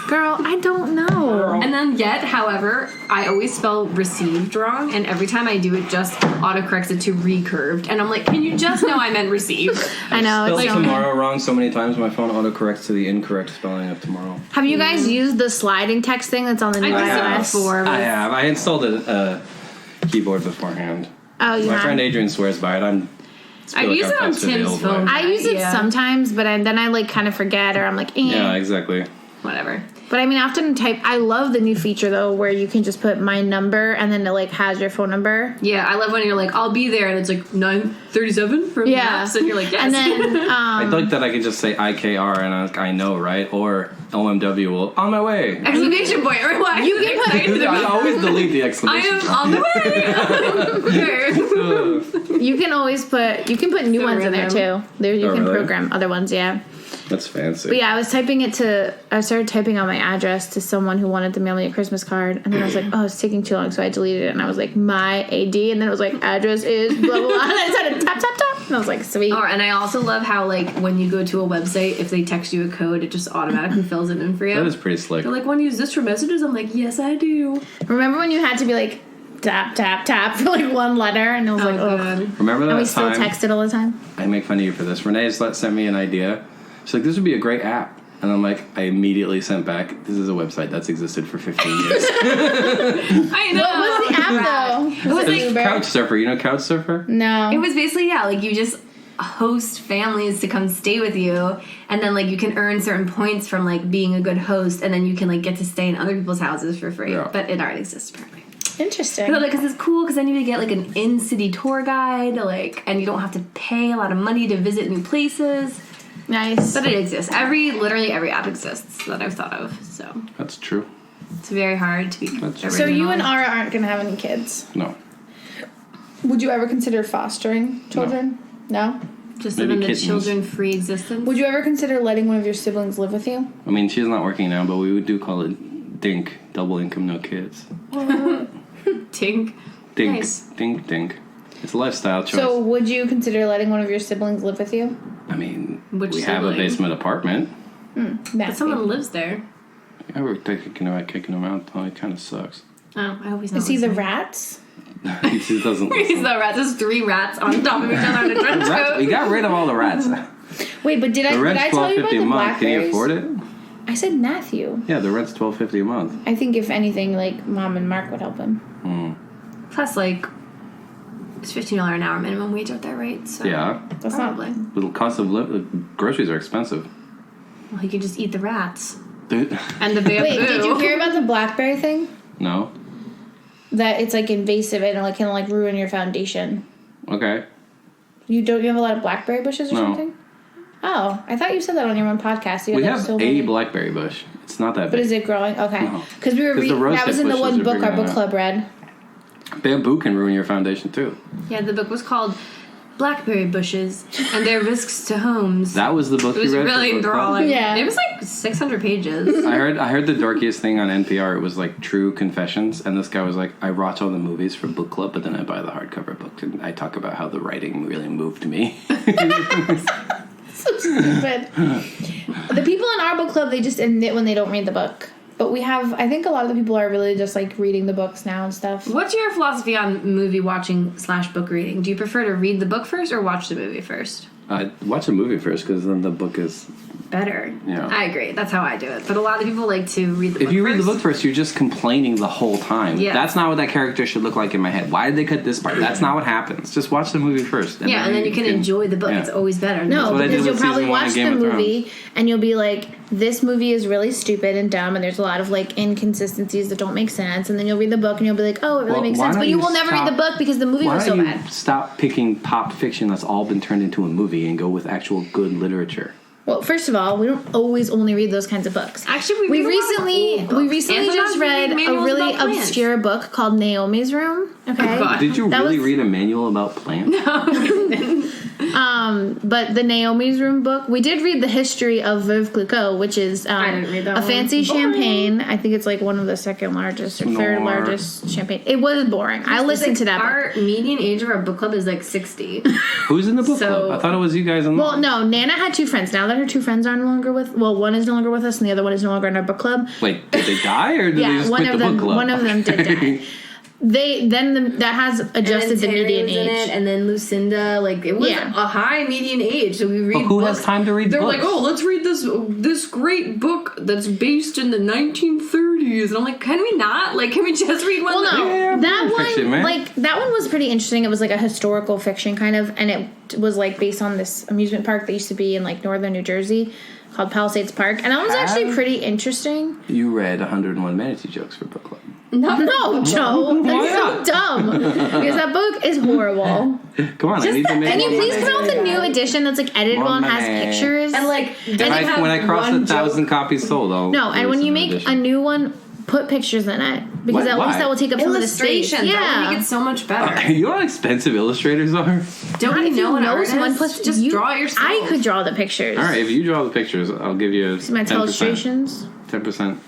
Girl, I don't know. And then yet, however, I always spell received wrong, and every time I do it, just autocorrects it to recurved. And I'm like, can you just know I meant received? I know. Spelled It's tomorrow wrong so many times my phone autocorrects to the incorrect spelling of tomorrow. Have you guys used the sliding text thing that's on the new I used it iOS? before. I have. I installed a keyboard beforehand. Oh, you My have? friend Adrian swears by it. I use it on Tim's phone. I use it Yeah. sometimes, but then I like kind of forget, or I'm like, Yeah, exactly. Whatever. But I mean, I often type. I love the new feature though, where you can just put my number and then it like has your phone number. Yeah, I love when you're like, I'll be there, and it's like 9:37 from Maps, and you're like, yes. And then I like that I could just say IKR and I know, right? Or OMW will, on my way. Exclamation point. Rewind. You can put- I always delete the I exclamation am point. on the way. you can always put new So ones in there random. too. There you Oh, can really? program other ones. Yeah. That's fancy. But yeah, I started typing out my address to someone who wanted to mail me a Christmas card, and then I was like, oh, it's taking too long, so I deleted it, and I was like, my AD, and then it was like, address is blah, blah, blah, and I started tap, tap, tap, and I was like, sweet. Oh, and I also love how, like, when you go to a website, if they text you a code, it just automatically fills it in for you. That is pretty slick. They're like, want to use this for messages? I'm like, yes, I do. Remember when you had to be like, tap, tap, tap for like one letter, and it was like, oh. God. Remember that And we still time? texted all the time? I make fun of you for this. Renee sent me an idea. She's like, this would be a great app. And I'm like, I immediately sent back, this is a website that's existed for 15 years. I know. What was the app though? It was like, It's Couch Surfer. You know Couch Surfer? No. it was basically, yeah, like you just host families to come stay with you, and then like you can earn certain points from like being a good host, and then you can like get to stay in other people's houses for free. Yeah. But it already exists apparently. Interesting. Because it's cool, because then you get like an in-city tour guide, like, and you don't have to pay a lot of money to visit new places. Nice. But it exists. Literally every app exists that I've thought of. So That's true. it's very hard to be That's true. So you and original. Ara aren't going to have any kids. No. Would you ever consider fostering children? No? Just Maybe living the kittens. children-free existence. Would you ever consider letting one of your siblings live with you? I mean, she's not working now, but we would do call it DINK. Double income, no kids. Tink. DINK. Nice. DINK. It's a lifestyle choice. So would you consider letting one of your siblings live with you? I mean, Which we have a sibling? basement apartment. But someone lives there. Yeah, we're kicking him out. Oh, it kind of sucks. Oh, I always know. Is he the rats? He just doesn't He's listen. the rat. There's 3 rats on top of each other in a trench Rats, we coat. got rid of all the rats. Wait, but did The I rent's tell you about $12.50 the a month. Can you blackberries? afford it? I said Matthew. Yeah, the rent's $12.50 a month. I think if anything, like Mom and Mark would help him. Plus, like, it's $15 an hour minimum wage out there, right? So Yeah. That's probably. not. The cost of groceries are expensive. Well, he could just eat the rats Dude. and the bamboo. Wait, did you hear about the blackberry thing? No? That it's like invasive and it can like ruin your foundation. Okay. You have a lot of blackberry bushes or No. something? Oh, I thought you said that on your own podcast. You We had have so a many. blackberry bush. It's not that But big. is it growing? Okay. No. Because we were 'Cause the reading. That rosehip was in the bushes one are book bigger our than book that. club read. Bamboo can ruin your foundation too. Yeah, the book was called Blackberry Bushes and Their Risks to Homes. That was the book It was you read? really for book club? enthralling. Yeah. It was like 600 pages. I heard the dorkiest thing on NPR. It was like True Confessions, and this guy was like, I watch all the movies for book club, but then I buy the hardcover book, and I talk about how the writing really moved me. So stupid. The people in our book club, they just admit when they don't read the book. But I think a lot of the people are really just, like, reading the books now and stuff. What's your philosophy on movie watching / book reading? Do you prefer to read the book first or watch the movie first? Watch the movie first, because then the book is better. Yeah. I agree. That's how I do it. But a lot of people like to read the book first. If you read the book first, you're just complaining the whole time. Yeah. That's not what that character should look like in my head. Why did they cut this part? That's not what happens. Just watch the movie first. And then you can enjoy the book. Yeah. It's always better. No, because you'll probably watch the movie Thrones. and you'll be like, this movie is really stupid and dumb and there's a lot of, like, inconsistencies that don't make sense. And then you'll read the book and you'll be like, oh, it really makes sense. But you will never read the book because the movie was so bad. Stop picking pop fiction that's all been turned into a movie and go with actual good literature. Well, first of all, we don't always only read those kinds of books. Actually, we recently just read a really obscure book called Naomi's Room. Okay, Oh, God. Did you really read a manual about plants? But the Naomi's Room book, we did read the history of Veuve Clicquot, which is I didn't read that a fancy one. champagne. I think it's like one of the second largest or third largest champagne. It was boring. I listened to that book. Our median age of our book club is like 60. Who's in the book club? I thought it was you guys. Well, no, Nana had two friends. Now that her two friends are no longer one is no longer with us and the other one is no longer in our book club. Wait, did they die or did they just quit the book club? One of them did die. That has adjusted the median age. In it, and then Lucinda, like it was a high median age. So we read. But who has time to read? They're books? like, oh, let's read this great book that's based in the 1930s, and I'm like, can we not? Like, can we just read one? Well, no, that one, fiction, man. like that one was pretty interesting. It was like a historical fiction kind of, and it was like based on this amusement park that used to be in like northern New Jersey called Palisades Park, and that was actually pretty interesting. You read 101 Manatee Jokes for book club. No, Joe, that's so dumb because that book is horrible. Come on, I need to make. Can you please come out with a new edition that's like editable and has pictures And like, when I cross 1,000 copies sold, I'll no, and when you make a new one, put pictures in it because at least that will take up some of the space. Illustrations, Yeah, that would make it so much better. You know how expensive illustrators are? Don't we know an artist? Just draw it yourself. I could draw the pictures. All right, if you draw the pictures, I'll give you See my 10%. illustrations. 10%.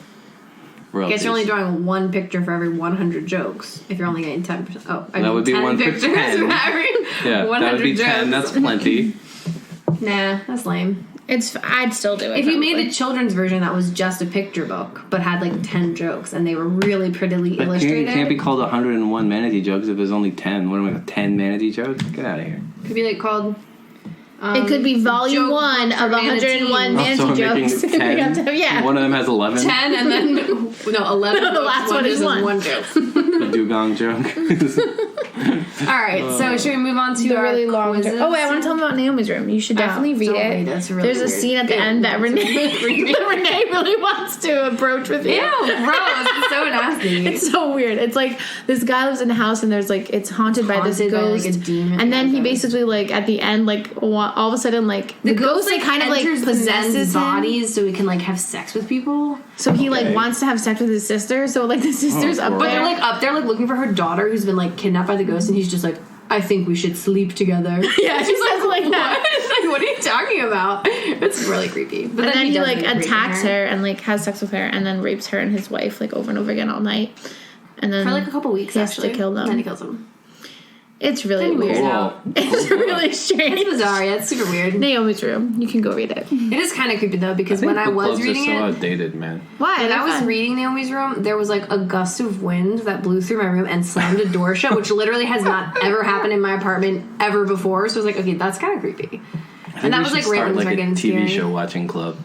I guess you're only drawing one picture for every 100 jokes. If you're only getting 10%. Oh, I mean, that would be 10 one for pictures 10. for every Yeah, 100 that would be jokes. 10. That's plenty. Nah, that's lame. I'd still do it. If you made a children's version that was just a picture book, but had like 10 jokes and they were really prettily illustrated, It can't be called 101 Manatee Jokes if there's only 10. What am I, 10 Manatee Jokes? Get out of here. could be like called. It could be volume Joke 1 of 101 Also, Manatee I'm Jokes. making 10. Yeah. One of them has 11. 10 and then no 11. The last one is one. joke. A dugong joke. All right, so should we move on to The our really long. quizzes? Oh wait, I want to tell them about Naomi's Room. You should definitely read don't it. read it. It's really There's a weird. scene at the end that Renee really wants to approach with you. Ew, gross! It's so nasty. It's so weird. It's like this guy lives in a house and there's like it's haunted by this Haunted by, ghost, like, a demon. and then he Yeah, basically like at the end like all of a sudden like the ghost like kind of like enters the possesses men's him. bodies so he can like have sex with people. So he like wants to have sex with his sister. So like the sister's up But there. they're like up there like looking for her daughter who's been like kidnapped by the ghost, and he's just like, I think we should sleep together. Yeah, she's like that. Like, what are you talking about? It's really creepy. But And then he does like end up raping attacks her and like has sex with her and then rapes her and his wife like over and over again all night. And then for like a couple weeks. he has to Actually, kill them. And then he kills them. It's really Then he moves weird. out. It's really strange. It's bizarre. Yeah, it's super weird. Naomi's Room. You can go read it. It is kind of creepy though because when I was reading are so it. outdated, man. Why? When I was fun. reading Naomi's Room, there was like a gust of wind that blew through my room and slammed a door shut, which literally has not ever happened in my apartment ever before. So I was like, okay, that's kind of creepy. And that was like random like a fucking TV scary. show watching club.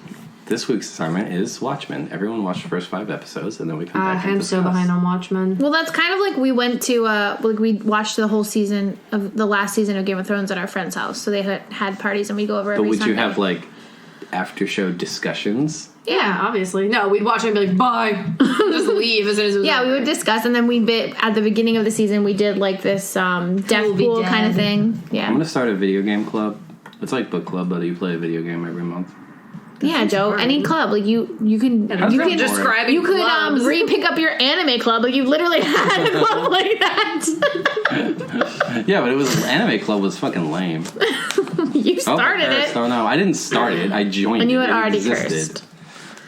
This week's assignment is Watchmen. Everyone watch the first 5 episodes, and then we come back and I'm so discuss. behind on Watchmen. Well, that's kind of like we went to like we watched the whole season of the last season of Game of Thrones at our friend's house. So they had parties and we go over But every would Sunday. you have like after show discussions? Yeah, obviously. No, we'd watch it and be like, bye. Just leave as soon as it was Yeah, we over. would discuss, and then at the beginning of the season we did like this death Be pool Dead. kind of thing. I'm Yeah, gonna start a video game club. It's like book club, but you play a video game every month. yeah, Joe. fun. Any club like you can How's you that can boring? describing you could clubs. pick up your anime club. Like you literally had a club like that. Yeah, but it was anime club was fucking lame. You started cursed. it. Oh no, I didn't start it. I joined. And you it. had It already existed. cursed.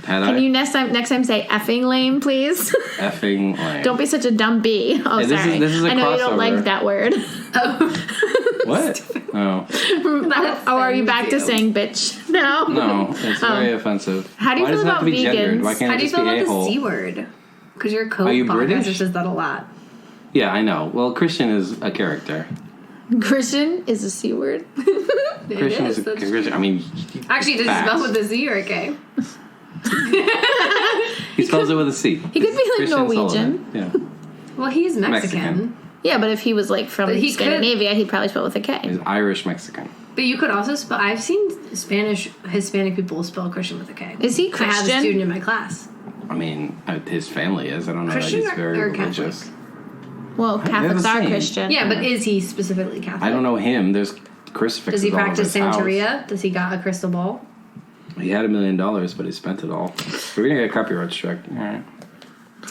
Had I? Can you next time say effing lame, please? Effing lame. Don't be such a dumb bee. Oh, Hey, this sorry. is a I know you don't crossover. like that word. What? Oh. Are you back to saying bitch now? No, it's very offensive. How do you Why feel does it have about to be gendered? vegans? Why can't How it do you just feel be about a-hole? the C word? Because your Are you co-podcast British? says that a lot. Yeah, I know. Well, Christian is a character. Christian is a C word. Christian is a Christian. I mean, Actually, does it spell with a Z or a K? he spells it with a C. He could be like Christian Norwegian. Sullivan. Yeah. Well, he's Mexican. Mexican. Yeah, but if he was like from But he Scandinavia, he'd probably spell it with a K. He's Irish Mexican. But you could also spell... I've seen Hispanic people spell Christian with a K. Is he I had a Christian? student in my class. I mean, his family is. I don't know Christian that he's very or religious. Catholic? Well, Catholics the are same. Christian. Yeah, but is he specifically Catholic? I don't know him. There's crucifixes Does he all over practice his house. Santeria? Does he got a crystal ball? He had $1 million, but he spent it all. We're gonna get a copyright strike. All right.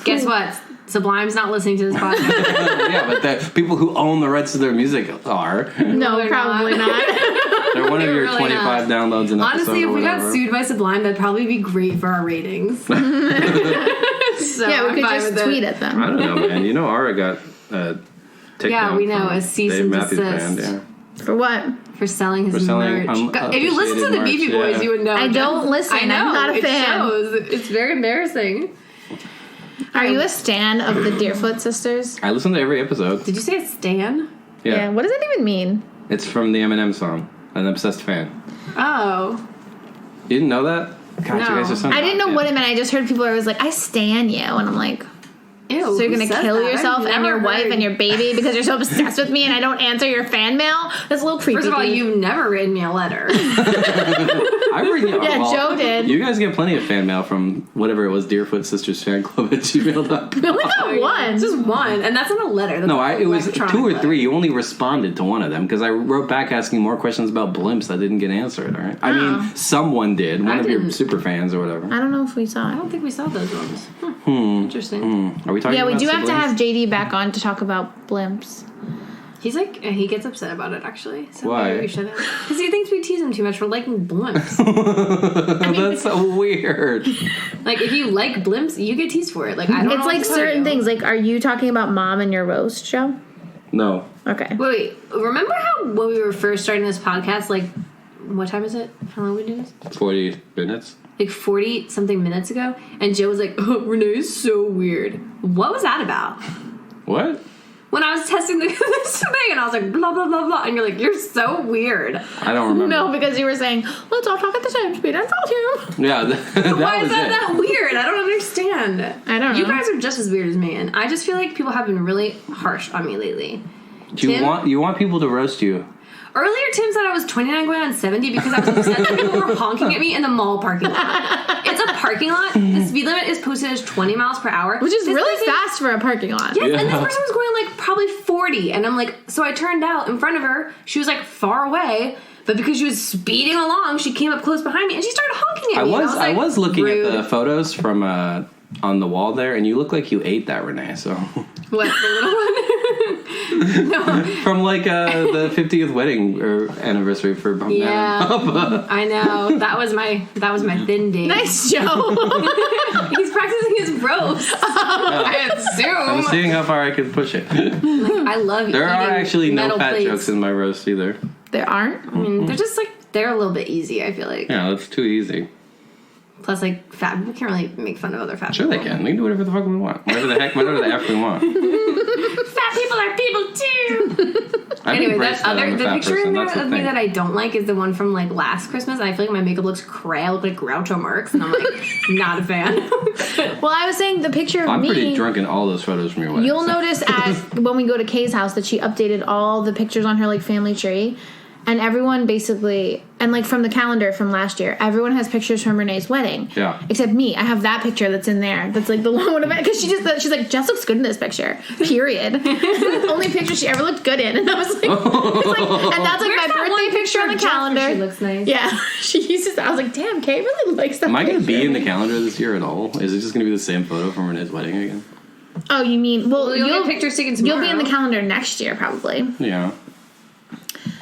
Guess what? Sublime's not listening to this podcast. Yeah, but the people who own the rights to their music are. No, they're probably not. They're one of They're your really 25 downloads an episode. Honestly, if or we got whatever. sued by Sublime, that'd probably be great for our ratings. So Yeah, we I'm could fine just with tweet it. at them. I don't know, man. You know, Ara got taken Yeah, down we know, from a cease Dave and Matthews desist. Band, For what? For selling his For selling merch. If you listen to the unappreciated Beefy merch, Boys, yeah. you would know. I don't listen. I know. I'm not a it fan. Shows. It's very embarrassing. Are you a stan of the Deerfoot sisters? I listen to every episode. Did you say it's Stan? Yeah. What does that even mean? It's from the Eminem song. An obsessed fan. Oh. You didn't know that? God, No. you guys are so I didn't know goddamn- what it meant. I just heard people always like, I stan you. And I'm like, Ew. so you're who going to says kill that? yourself I've and your never wife heard- and your baby because you're so obsessed with me and I don't answer your fan mail? That's a little creepy. First of all, dude. you've never written me a letter. I've written you. Yeah, well, Joe did. You guys get plenty of fan mail from whatever it was, Deerfoot Sisters Fan Club at gmail.com. We only got one. Just one. And that's not a letter. That's No, an it was electronic 2 or letter. 3. You only responded to one of them because I wrote back asking more questions about blimps that didn't get answered. All right. I mean, someone did. One I of your didn't. super fans or whatever. I don't know if we saw I it. don't think we saw those ones. Interesting. Are we talking? Yeah, we about do have to siblings? have JD back on to talk about blimps. He's like, he gets upset about it actually. So Why? maybe we shouldn't. Because he thinks we tease him too much for liking blimps. That's so weird. Like, if you like blimps, you get teased for it. Like, I don't know It's what like to tell certain you. things. Like, are you talking about Mom and your roast show? No. Okay. Wait, remember how when we were first starting this podcast, like, what time is it? How long we do this? 40 minutes. Like 40 something minutes ago, and Joe was like, "Oh, Renee is so weird." What was that about? What? When I was testing this thing, and I was like, "Blah blah blah blah," and you're like, "You're so weird." I don't remember. No, because you were saying, let's all talk at the same speed. I told you. Yeah, that Why was is that it. that weird? I don't understand. I don't know. You guys are just as weird as me, and I just feel like people have been really harsh on me lately. Do you Tim? want people to roast you? Earlier, Tim said I was 29 going on 70 because I was upset that people were honking at me in the mall parking lot. It's a parking lot. The speed limit is posted as 20 miles per hour. Which is This really person- fast for a parking lot. Yes, and this Yeah. person was going like probably 40. And I'm like, so I turned out in front of her. She was like far away. But because she was speeding along, she came up close behind me and she started honking at me. And I like, was looking rude. at the photos from on the wall there, and you look like you ate that, Renee. So What, the little one? No. from like the 50th wedding or anniversary for Mom Yeah. and Papa. I know. That was my thin date. Nice, Joe. He's practicing his roast. I I'm assume. seeing how far I can push it. I love There are eating actually no metal fat plates. jokes in my roast either. There aren't. I mean, they're just like, they're a little bit easy, I feel like. Yeah, that's too easy. Plus, like, fat people can't really make fun of other fat Sure people. they can. We can do whatever the fuck we want. Whatever the F we want. Fat people are people too! I've Anyway, embraced that that I'm other a the fat picture person. in there That's the of me thing. that I don't like is the one from like last Christmas. I feel like my makeup looks cray. I look like Groucho Marx, and I'm like not a fan. Well, I was saying the picture of I'm me. pretty drunk in all those photos from your wedding. You'll so- notice when we go to Kay's house that she updated all the pictures on her like family tree, and everyone basically, and like from the calendar from last year, everyone has pictures from Renee's wedding. Yeah. Except me, I have that picture that's in there. That's like the long one of it because she's like Jess looks good in this picture. Period. The only picture she ever looked good in, and I was like, it's like and that's like Where's my that one birthday picture on the of Jess where calendar. She looks nice. Yeah, she uses that. I was like, damn, Kay really likes that. Am I going to picture. be in the calendar this year at all? Is it just going to be the same photo from Renee's wedding again? Oh, you mean Well, you'll get pictures taken You'll be in the tomorrow. calendar next year probably. Yeah.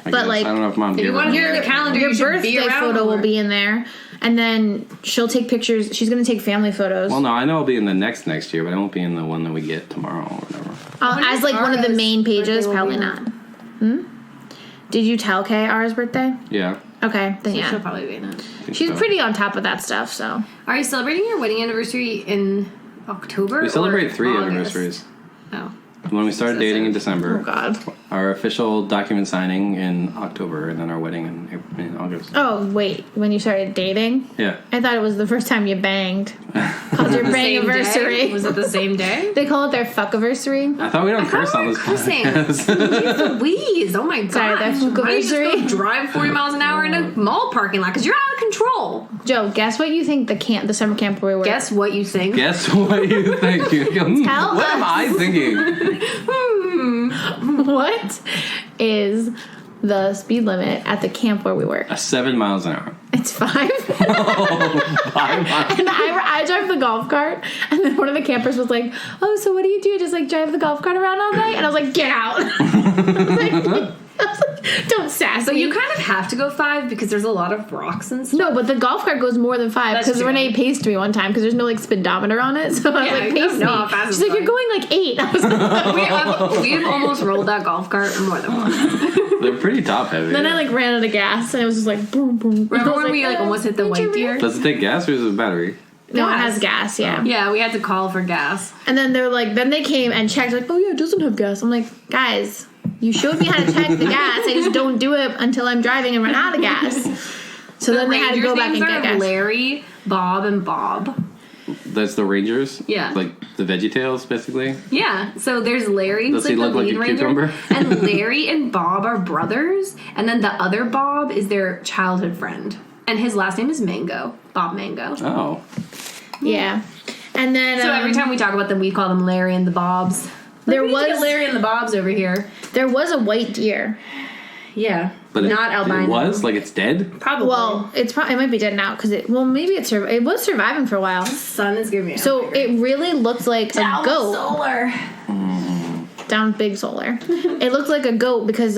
I But, guess. like, I don't know if Mom if you gave want her to be one. in the calendar, Your you should birthday be around photo more. will be in there, and then she'll take pictures. She's gonna take family photos Well, no, I know I'll be in the next year, but I won't be in the one that we get tomorrow or whatever. as like one of the Ara's main pages. birthday will Probably be not. Did you tell Kay Ara's birthday? Yeah. Okay, then So yeah. she'll probably be in it. She's pretty on top of that stuff, so. Are you celebrating your wedding anniversary in October? We celebrate or 3 August? anniversaries. Oh. When we started dating in December. Oh, God. Our official document signing in October, and then our wedding in August. Oh, wait. When you started dating? Yeah. I thought it was the first time you banged. Called your Same bang-iversary. day? Was it the same day? They call it their fuck-iversary. I thought we don't curse on this podcast. Louise, oh my god. Sorry, that's Why don't you just fuck-iversary. go drive 40 miles an hour in a mall parking lot? Because you're out of control. Joe, guess what you think the summer camp where we were? Guess what you think? Guess what you think? Tell What am us. I thinking? What is the speed limit at the camp where we were? 7 miles an hour. It's 5. 5 miles. And I drive the golf cart, and then one of the campers was like, "Oh, so what do you do? Just like drive the golf cart around all night?" And I was like, "Get out!" I was like, "Don't sass So me." you kind of have to go 5 because there's a lot of rocks and stuff. No, but the golf cart goes more than 5 That's because true. Renee paced me one time because there's no like speedometer on it. So I was Yeah, like, you don't "Pace know how me." fast She's it's like, "You're going like 8." I was like, We've almost rolled that golf cart more than once. They're pretty top heavy. then I like ran out of gas and it was just like boom boom. Remember I was when we like almost hit the white deer? Does it take gas or is it a battery? No, it Gas. has gas. Yeah. Yeah, we had to call for gas. And then they're like, then they came and checked, like, "Oh yeah, it doesn't have gas." I'm like, "Guys, you showed me how to check the gas. I just don't do it until I'm driving and run out of gas." So then they had to go back and get gas. Larry, Bob, and Bob. That's the Rangers? Yeah. Like the VeggieTales, basically? Yeah, so there's Larry, who's Does he like the look like lead a ranger, cucumber? and Larry and Bob are brothers, and then the other Bob is their childhood friend, and his last name is Mango, Bob Mango. Oh. Yeah. And then So every time we talk about them, we call them Larry and the Bobs. There We need to get was- Larry and the Bobs over here. there was a white deer. Yeah, But not it albino. was? Like it's dead? Probably. Well, it might be dead now because it was surviving for a while. sun is giving me. So it really looked like a goat. Solar. Down big solar. It looked like a goat because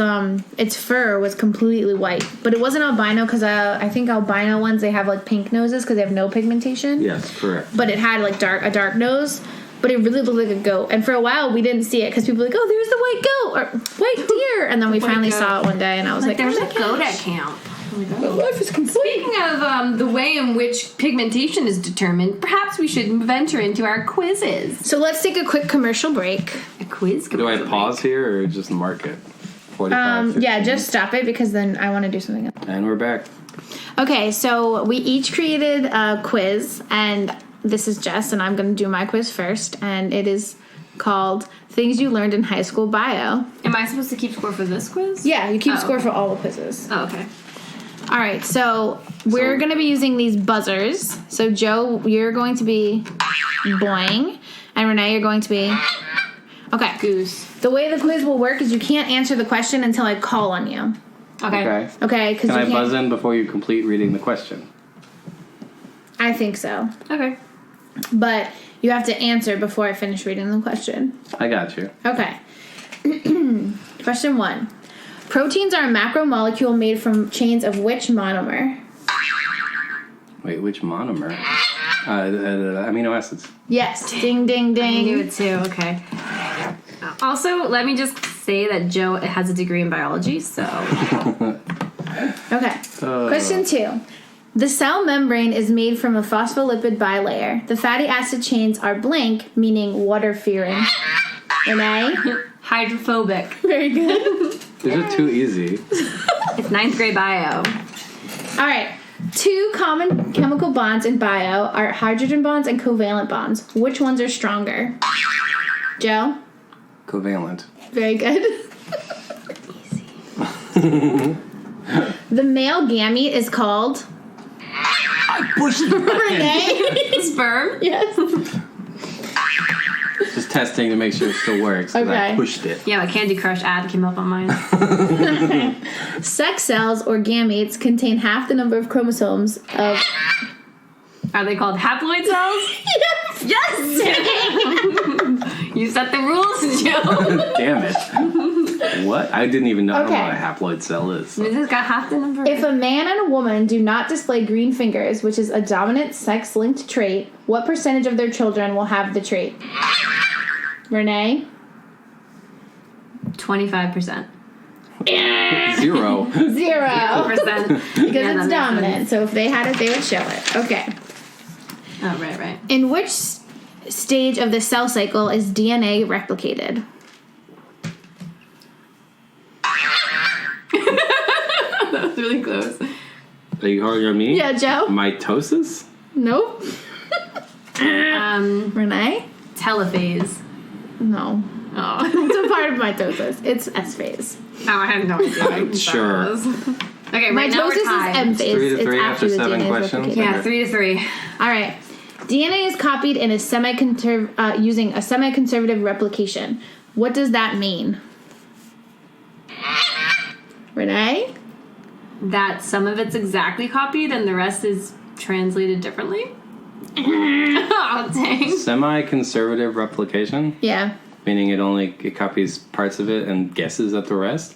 its fur was completely white, but it wasn't albino because I think albino ones they have like pink noses because they have no pigmentation. Yes, correct. But it had like a dark nose. But it really looked like a goat, and for a while we didn't see it because people were like, "Oh, there's the white goat or white deer," and then we finally goat. saw it one day, and I was like, There's "Oh a my goat at gosh. camp. Life is complete." Speaking of the way in which pigmentation is determined, perhaps we should venture into our quizzes. So let's take a quick commercial break. A quiz? Do I pause here or just mark it? 45, Yeah, 15? just stop it because then I want to do something else. And we're back. Okay, so we each created a quiz, and this is Jess, and I'm going to do my quiz first, and it is called Things You Learned in High School Bio. Am I supposed to keep score for this quiz? Yeah, you keep Oh. score for all the quizzes. Oh, okay. All right, so we're going to be using these buzzers. So Joe, you're going to be boing, and Renee, you're going to be... Okay. Goose. The way the quiz will work is you can't answer the question until I call on you. Okay. Okay. Okay? Because Can you I can't... buzz in before you complete reading the question? I think so. Okay. But you have to answer before I finish reading the question. I got you. Okay. Question 1. Proteins are a macromolecule made from chains of which monomer? Wait, which monomer? Amino acids. Yes. Ding, ding, I knew ding. it too. Okay. Also, let me just say that Joe has a degree in biology, so Okay. Question 2. The cell membrane is made from a phospholipid bilayer. The fatty acid chains are blank, meaning water-fearing. Renee? hydrophobic. Very good. These are too easy. It's 9th grade bio. All right. 2 common chemical bonds in bio are hydrogen bonds and covalent bonds. Which ones are stronger? Joe? Covalent. Very good. The male gamete is called... I pushed it back in. Renee? Sperm. Yes. Just testing to make sure it still works. 'Cause I Okay. pushed it. Yeah, a Candy Crush ad came up on mine. Sex cells or gametes contain half the number of chromosomes of... Are they called haploid cells? Yes! Yes! You set the rules, Joe. Damn it. What? I didn't even know I don't know Okay. what a haploid cell is. This has got half the number. If a man and a woman do not display green fingers, which is a dominant sex-linked trait, what percentage of their children will have the trait? Renee? 25%. Zero. 0. 100%. Because it's dominant. Sense. So if they had it, they would show it. Okay. Oh, right. In which stage of the cell cycle is DNA replicated? That was really close. Are you calling on me? Yeah, Joe? Mitosis? Nope. Renee? Telophase. No. Oh. It's a part of mitosis. It's S phase. Oh, I have no idea. Sure. Okay, right now Mitosis we're is tied. M phase. 3 to It's 3 after the 7 DNA is questions? replicated. Yeah, 3-3. All right. DNA is copied in a using a semi-conservative replication. What does that mean? Renee? That some of it's exactly copied and the rest is translated differently? Oh, dang. Semi-conservative replication? Yeah. Meaning it copies parts of it and guesses at the rest?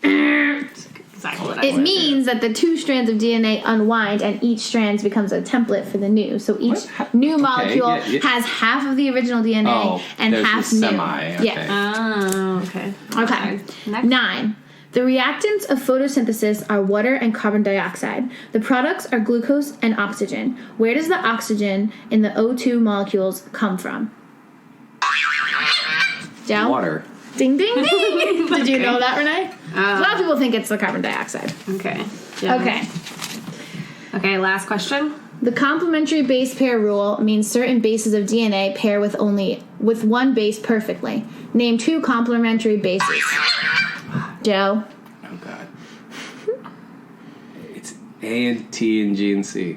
Exactly what I It said. means that the 2 strands of DNA unwind and each strand becomes a template for the new. So each new molecule has half of the original DNA and there's half the new. semi. Okay. Yeah. Oh, okay. Okay. Next. 9. The reactants of photosynthesis are water and carbon dioxide. The products are glucose and oxygen. Where does the oxygen in the O2 molecules come from? Joe? Water. Ding, ding, ding. Did you know that, Renee? Oh. A lot of people think it's the carbon dioxide. Okay. Yeah. Okay. Okay, last question. The complementary base pair rule means certain bases of DNA pair with one base perfectly. Name 2 complementary bases. Joe? Oh, God. It's A and T and G and C.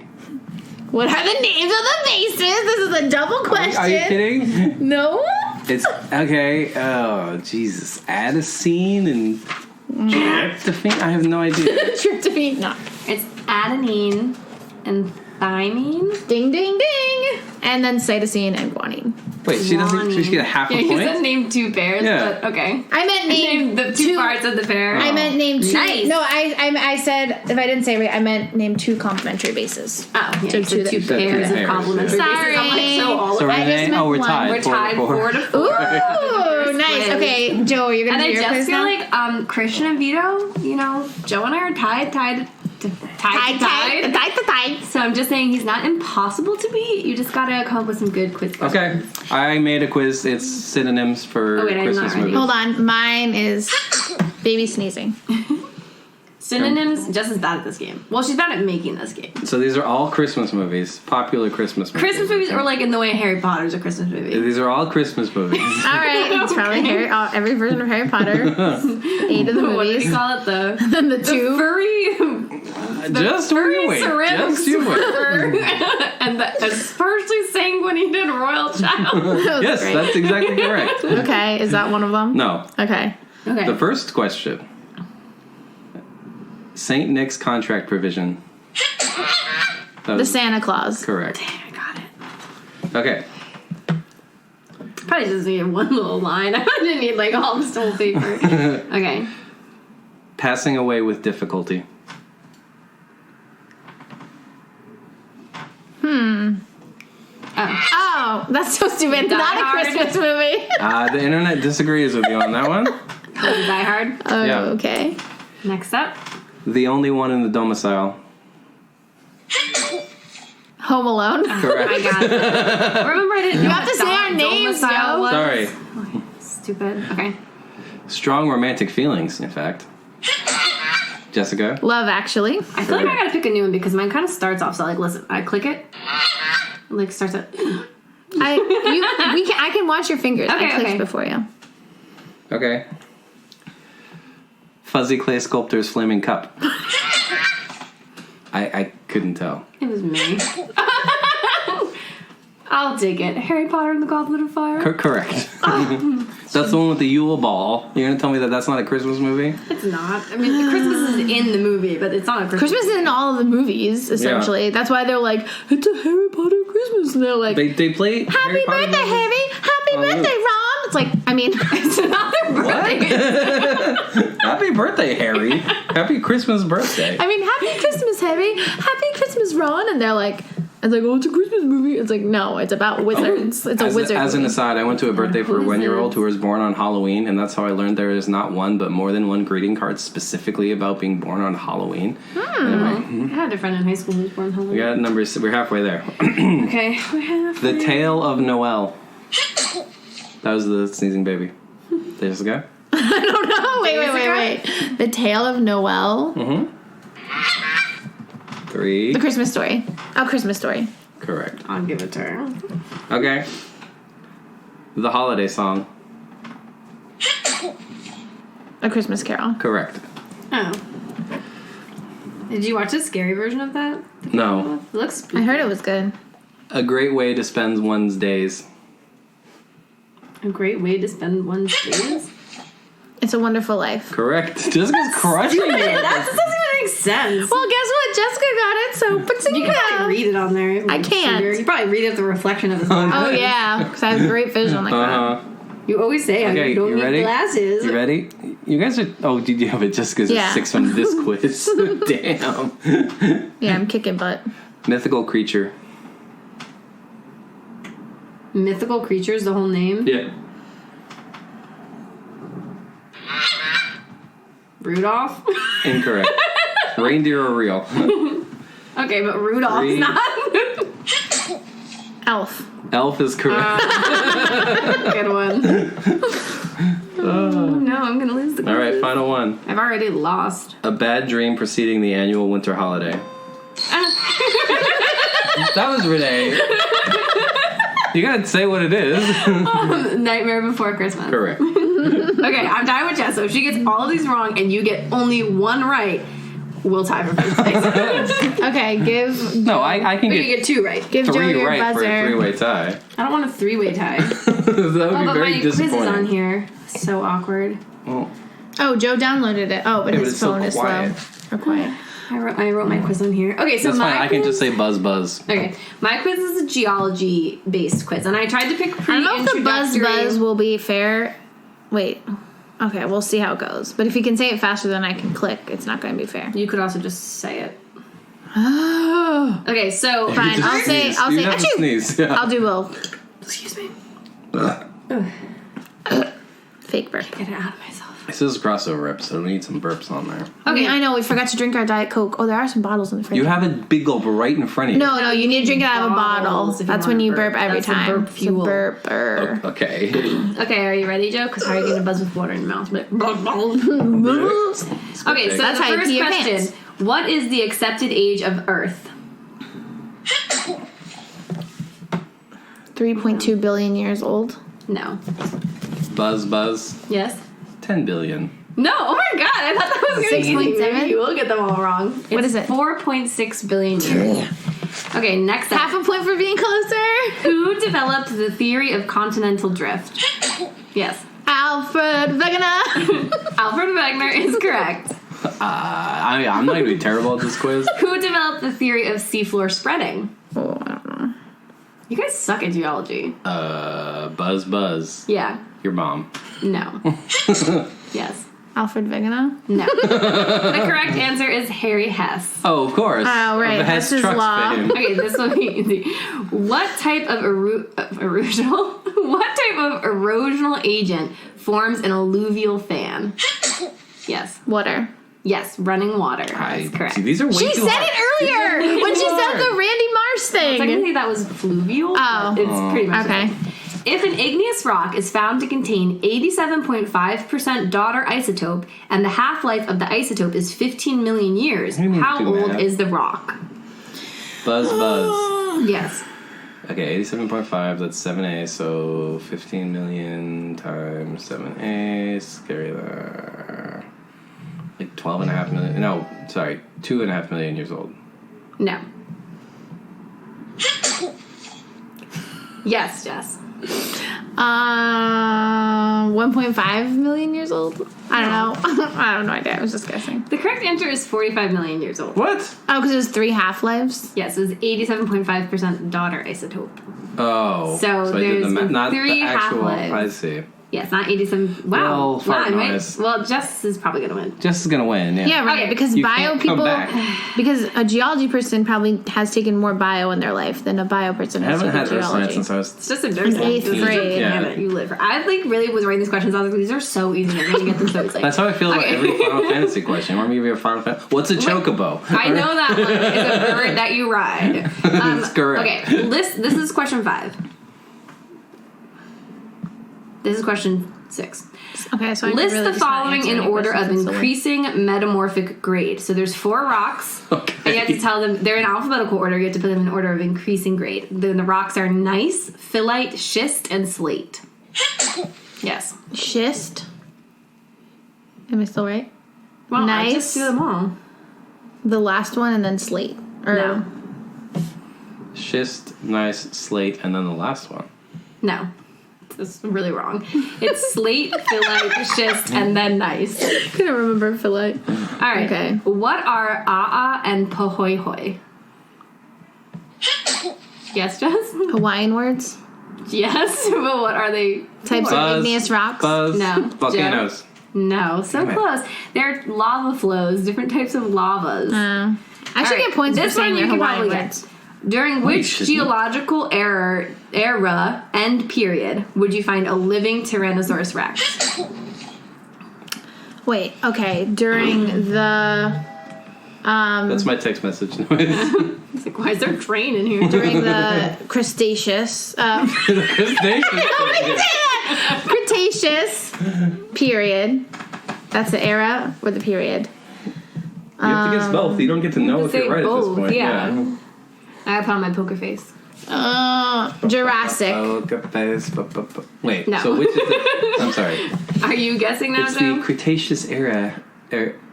What are the names of the bases? This is a double question. Are you kidding? No? It's, okay, oh, Jesus. Adenosine and tryptophan? I have no idea. Tryptophan. No. It's adenine and thymine. Ding, ding, ding. And then cytosine and guanine. Wait, she should get a half a Yeah, you said point? name 2 pairs, Yeah. but okay. I meant Name the 2 parts of the pair. I meant name 2. Nice. No, I said, if I didn't say it right, I meant name 2 complementary bases. Oh, yeah, So you said 2 two pairs of pairs, complementary yeah. bases. I'm like, so all So of I just Renee, meant we're one. tied. We're tied 4 to 4. Ooh, nice. quiz. Okay, Joe, you're going And to do I your just quiz feel now? like Christian and Vito, you know, Joe and I are tied. Tight. So I'm just saying he's not impossible to beat. You just gotta come up with some good quiz questions. Okay, I made a quiz. It's synonyms for Oh, wait, I'm Christmas not ready. movies. Hold on. Mine is baby sneezing. Synonyms, just as bad at this game. Well, she's bad at making this game. So these are all Christmas movies, popular Christmas movies. Christmas movies are like in the way Harry Potter's a Christmas movie. These are all Christmas movies. All right. It's probably every version of Harry Potter. 8 of the What did movies. you call it? And the The 2. furry... Just you wait. ceramic Just you wait. swimmer and the aspersely sanguinated royal child. Yes, great. that's exactly correct. Okay, is that one of them? No. Okay. Okay. The first question. St. Nick's contract provision. That The was Santa Claus. correct. I got it. Okay. Probably just need one little line. I didn't need like all this whole paper. Okay. Passing away with difficulty. Oh, that's so stupid. Die Not a Hard. Christmas movie. The internet disagrees with you on that one. Die Hard. Oh, Yeah. okay. Next up. The only one in the domicile. Home Alone. Correct. I got it. Remember, I didn't. You have to say our names, Joe. Sorry. Stupid. Okay. Strong romantic feelings, in fact. Jessica? Love Actually. I feel like I gotta pick a new one because mine kind of starts off. So like, listen, I click it. It like starts at. I can watch your fingers. Okay, I clicked okay. before you. Okay. Fuzzy Clay Sculptor's Flaming Cup. I couldn't tell. It was me. I'll take it. Harry Potter and the Goblet of Fire. Correct. That's the one with the Yule Ball. You're gonna tell me that that's not a Christmas movie? It's not. I mean, the Christmas is in the movie, but it's not a Christmas. Christmas is in all of the movies, essentially. Yeah. That's why they're like, it's a Harry Potter Christmas. And they're like, They play Happy Harry Potter birthday, movies? Harry! Happy Oh, birthday, Ron! It's like, I mean, It's not their birthday. Happy birthday, Harry. Happy Christmas birthday. Happy Christmas, Harry! Happy Christmas, Ron! And they're like, It's like, oh, it's a Christmas movie. It's like, no, it's about wizards. It's a wizard As an movie. aside, I went to a birthday for a 1-year-old who was born on Halloween, and that's how I learned there is not one, but more than one greeting card specifically about being born on Halloween. Anyway, I had a friend in high school who was born on Halloween. we got numbers. We're halfway there. Okay, we're halfway. The Tale of Noel. That was the sneezing baby. There's the guy. I don't know. Wait. The Tale of Noel. 3. The Christmas Story. Oh, Christmas Story. Correct. I'll give it to her. Okay. The holiday song. A Christmas Carol. Correct. Oh. Did you watch a scary version of that? No. It looks spooky. I heard it was good. A great way to spend one's days. A great way to spend one's days. It's a Wonderful Life. Correct. Jessica's crushing it. That doesn't even make sense. Well, guess what? Jessica got it, so You can probably read it on there. I can't. You probably read it at the reflection of his glass. Oh, yeah, because I have great vision like that. You always say Okay, you don't you need ready? glasses. You ready? You guys are... Oh, did you have it just because Yeah. it's 6 from this quiz? Damn. Yeah, I'm kicking butt. Mythical creature. Mythical creatures, the whole name. Yeah. Rudolph. Incorrect. Reindeer are real. Okay, but Rudolph's 3. not. Elf. Elf is correct. Good one. Oh no, I'm gonna lose the quiz. All right, final one. I've already lost. A bad dream preceding the annual winter holiday. That was Renee. You gotta say what it is. Nightmare Before Christmas. Correct. Okay, I'm tied with Jess. So if she gets all of these wrong and you get only one right, we'll tie for first place. Okay, give No, I can But you get get 2 right. Joe 3 your right for a buzzer. 3-way tie. I don't want a 3-way tie. That would be But very my quiz is disappointing. on here. So awkward. Well, Oh, Joe downloaded it. Oh, but Yeah, but his it's so phone is quiet. slow. Or quiet. I wrote my quiz on here. Okay, so that's my fine. I can quiz- just say buzz buzz. Okay, my quiz is a geology-based quiz, and I tried to pick I don't know if the buzz pre-introductory. will be fair. Wait. Okay, we'll see how it goes. But if you can say it faster than I can click, it's not going to be fair. You could also just say it. Oh. Okay, so Fine, You I'll just say- sneeze. I'll You say- have to achoo! sneeze. Yeah. I'll do both. excuse me. Fake burp. Get it out of myself. This is a crossover episode. We need some burps on there. Okay, I know. We forgot to drink our Diet Coke. Oh, there are some bottles in the fridge. You have a big gulp right in front of you. No, you need to drink it out of a bottle. Bottles if you That's when wanna you burp. burp every That's the time. burp fuel. It's a burper. Okay. Okay, are you ready, Joe? Because how are you going to buzz with water in your mouth? Okay, so That's the how you first pee your question. pants. What is the accepted age of Earth? 3.2 billion years old. No. Buzz buzz. Yes? 10 billion. No, oh my god, I thought that was going to be 6.7? maybe. We'll get them all wrong. What is it? 4.6 billion years. Okay, next up. Half a point for being closer. Who developed the theory of continental drift? Yes. Alfred Wegener. Alfred Wegener is correct. I'm not going to be terrible at this quiz. Who developed the theory of seafloor spreading? Oh, I don't know. You guys suck at geology. Buzz buzz. Yeah. Your mom. No. Yes. Alfred Wegener. No. The correct answer is Harry Hess. Oh, of course. Oh, right. The Hess Hess's trucks law. fame. Okay, this will be easy. What type of erosional? What type of erosional agent forms an alluvial fan? Yes. Water. Yes, running water. That's correct. See, these are way She too said hard. it earlier when she said the Randy Marsh thing. Technically, that was fluvial. Oh. But it's pretty much the Okay. same. If an igneous rock is found to contain 87.5% daughter isotope and the half-life of the isotope is 15 million years, You need to how do old math. is the rock? Buzz buzz. Yes. Okay, 87.5, that's 7A, so 15 million times 7A, scary there. Like 12.5 million, no, sorry, 2.5 million years old. No. Yes, Jess. 1.5 million years old. I don't know. I have no idea. I was just guessing. The correct answer is 45 million years old. What? Oh, because it was 3 half-lives. Yes, it was 87.5% daughter isotope. Oh. So I did there's not 3 the actual, half-lives. I see. Yes, not 87. Wow. Well, fart wow, noise. Well, Jess is probably going to win. Jess is going to win, yeah. Yeah, right. Okay, Because you bio can't come people, back. because a geology person probably has taken more bio in their life than a bio person I has haven't taken had Earth geology. Science since I was... It's just a dirt eighth It's just a grade. planet you live for. I really was writing these questions. I was like, these are so easy. I'm going to get them so easily. That's how I feel about Okay. every Final Fantasy question. Want me to give you a Final Fantasy? What's a chocobo? I know that one is a bird that you ride. That's correct. Okay, this is question 5. This is question 6. Okay, so I List really the just not following answer in any order of questions until- increasing metamorphic grade. So there's 4 rocks. Okay. And you have to tell them, they're in alphabetical order. You have to put them in order of increasing grade. Then the rocks are gneiss, phyllite, schist, and slate. Yes. Schist. Am I still right? Well, I Gneiss. just do them all. The last one and then slate. Or No. Schist, nice, slate, and then the last one. No. That's really wrong. It's slate, phyllite, schist, and then gneiss. I couldn't remember phyllite. All right. Okay. What are aa and pohoihoi? Yes, Jess? Hawaiian words. Yes, but what are they? Types for? of igneous rocks. Buzz, No. volcanoes. No, so Damn it. close. They're lava flows, different types of lavas. I should All right, get points for this saying one they're you can Hawaiian probably words. get. During which shouldn't. geological era and period would you find a living Tyrannosaurus Rex? Wait, okay. During the That's my text message noise. It's like, why is there a train in here? during the Cretaceous Cretaceous period. That's the era or the period. You have to guess both. You don't get to know if say you're right at both, this point. yeah. I put on my poker face. Jurassic. Poker face. Wait. No. So which is the? I'm sorry. Are you guessing now, It's Joe? the Cretaceous era.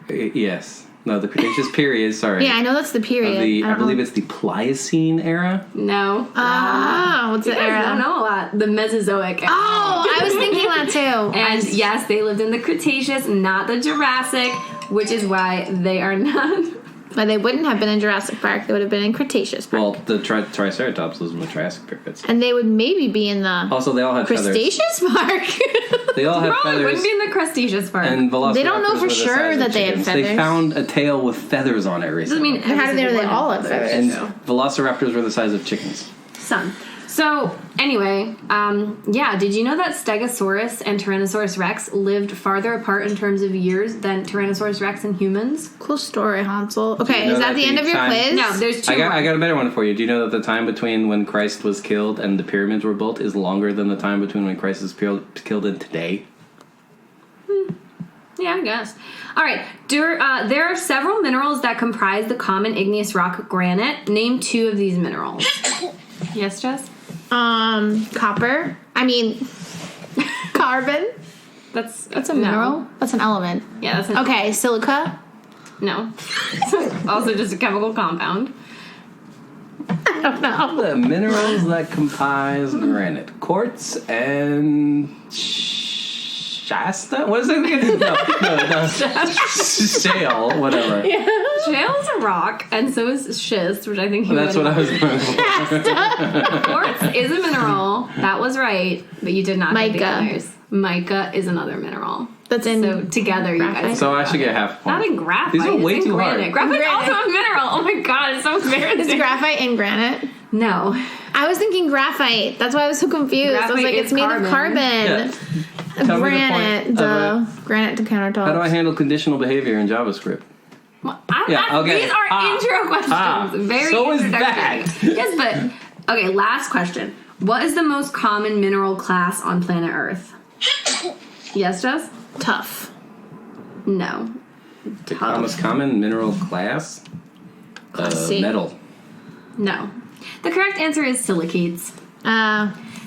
Yes. No, the Cretaceous period. Sorry. Yeah, I know that's the period. I believe it's the Pliocene era. No. What's You the guys era? don't know a lot. The Mesozoic era. Oh, I was thinking that too. And yes, they lived in the Cretaceous, not the Jurassic, which is why they are not. But they wouldn't have been in Jurassic Park. They would have been in Cretaceous Park. Well, the Triceratops lives in the Triassic periods. And they would maybe be in the Also, they all had feathers. Cretaceous Park. They all had Probably feathers. wouldn't be in the Cretaceous part. And velociraptors They don't know for were the sure size of that they had chickens. feathers. They found a tail with feathers on it recently. doesn't mean How do they know they all have feathers? feathers? And velociraptors were the size of chickens. Some. So anyway, yeah. Did you know that Stegosaurus and Tyrannosaurus Rex lived farther apart in terms of years than Tyrannosaurus Rex and humans? Cool story, Hansel. Okay, know is that that the end the of your time- quiz? No, there's 2 I more. got a better one for you. Do you know that the time between when Christ was killed and the pyramids were built is longer than the time between when Christ was killed and today? Yeah, I guess. All right. There are several minerals that comprise the common igneous rock granite. Name 2 of these minerals. Yes, Jess? Copper. I mean, carbon. That's That's a mineral. That's an element. Yeah, that's an Okay, silica. No. Also just a chemical compound. I don't know. The minerals that comprise granite. Quartz and Shasta? What is it again? No. Shale, whatever. Shale is a rock, and so is schist, which I think you That's would what I was going for. Quartz is a mineral. That was right, but you did not get the Mica. others. Mica is another mineral. That's in. So together, you graphite. guys. So I should get half a point. Not in graphite. These are way it's in too granite. hard. Graphite's Granite. also a mineral. Oh my god, it's so embarrassing. Is graphite in granite? No. I was thinking graphite. That's why I was so confused. I was Graphite like, is it's made carbon. of carbon. Yeah. Tell me the Granite. point Duh. of Granite to countertops. How do I handle conditional behavior in JavaScript? Well, okay. These are intro questions. Very so is introductory. that. Yes, but okay. Last question. What is the most common mineral class on planet Earth? Yes, Jess? Tough. No. The most common mineral class? C. Metal. No. The correct answer is silicates.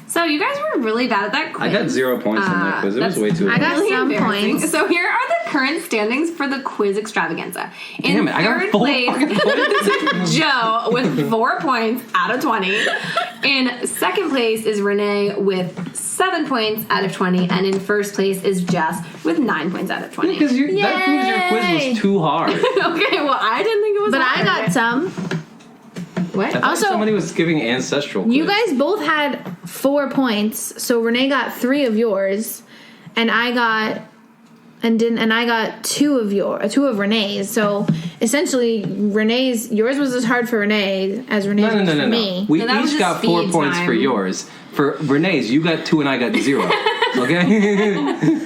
So you guys were really bad at that quiz. I got 0 points on that quiz. It was that's- way too I got hard. some embarrassing. points. So here are the current standings for the quiz extravaganza. In Damn it, I got third 4 place, Joe with 4 points out of 20. In second place is Renee with 7 points out of 20. And in first place is Jess with 9 points out of 20. Because that proves your quiz was too hard. Okay, well, I didn't think it was But hard. I got some. What? I thought Also- somebody was giving ancestral quiz. You guys both had 4 points, so Renee got 3 of yours, and I got two of Renee's. So essentially, yours was as hard for Renee as Renee's was for me. We So each got 4 points for yours. For Renee's, you got 2 and I got 0. Okay?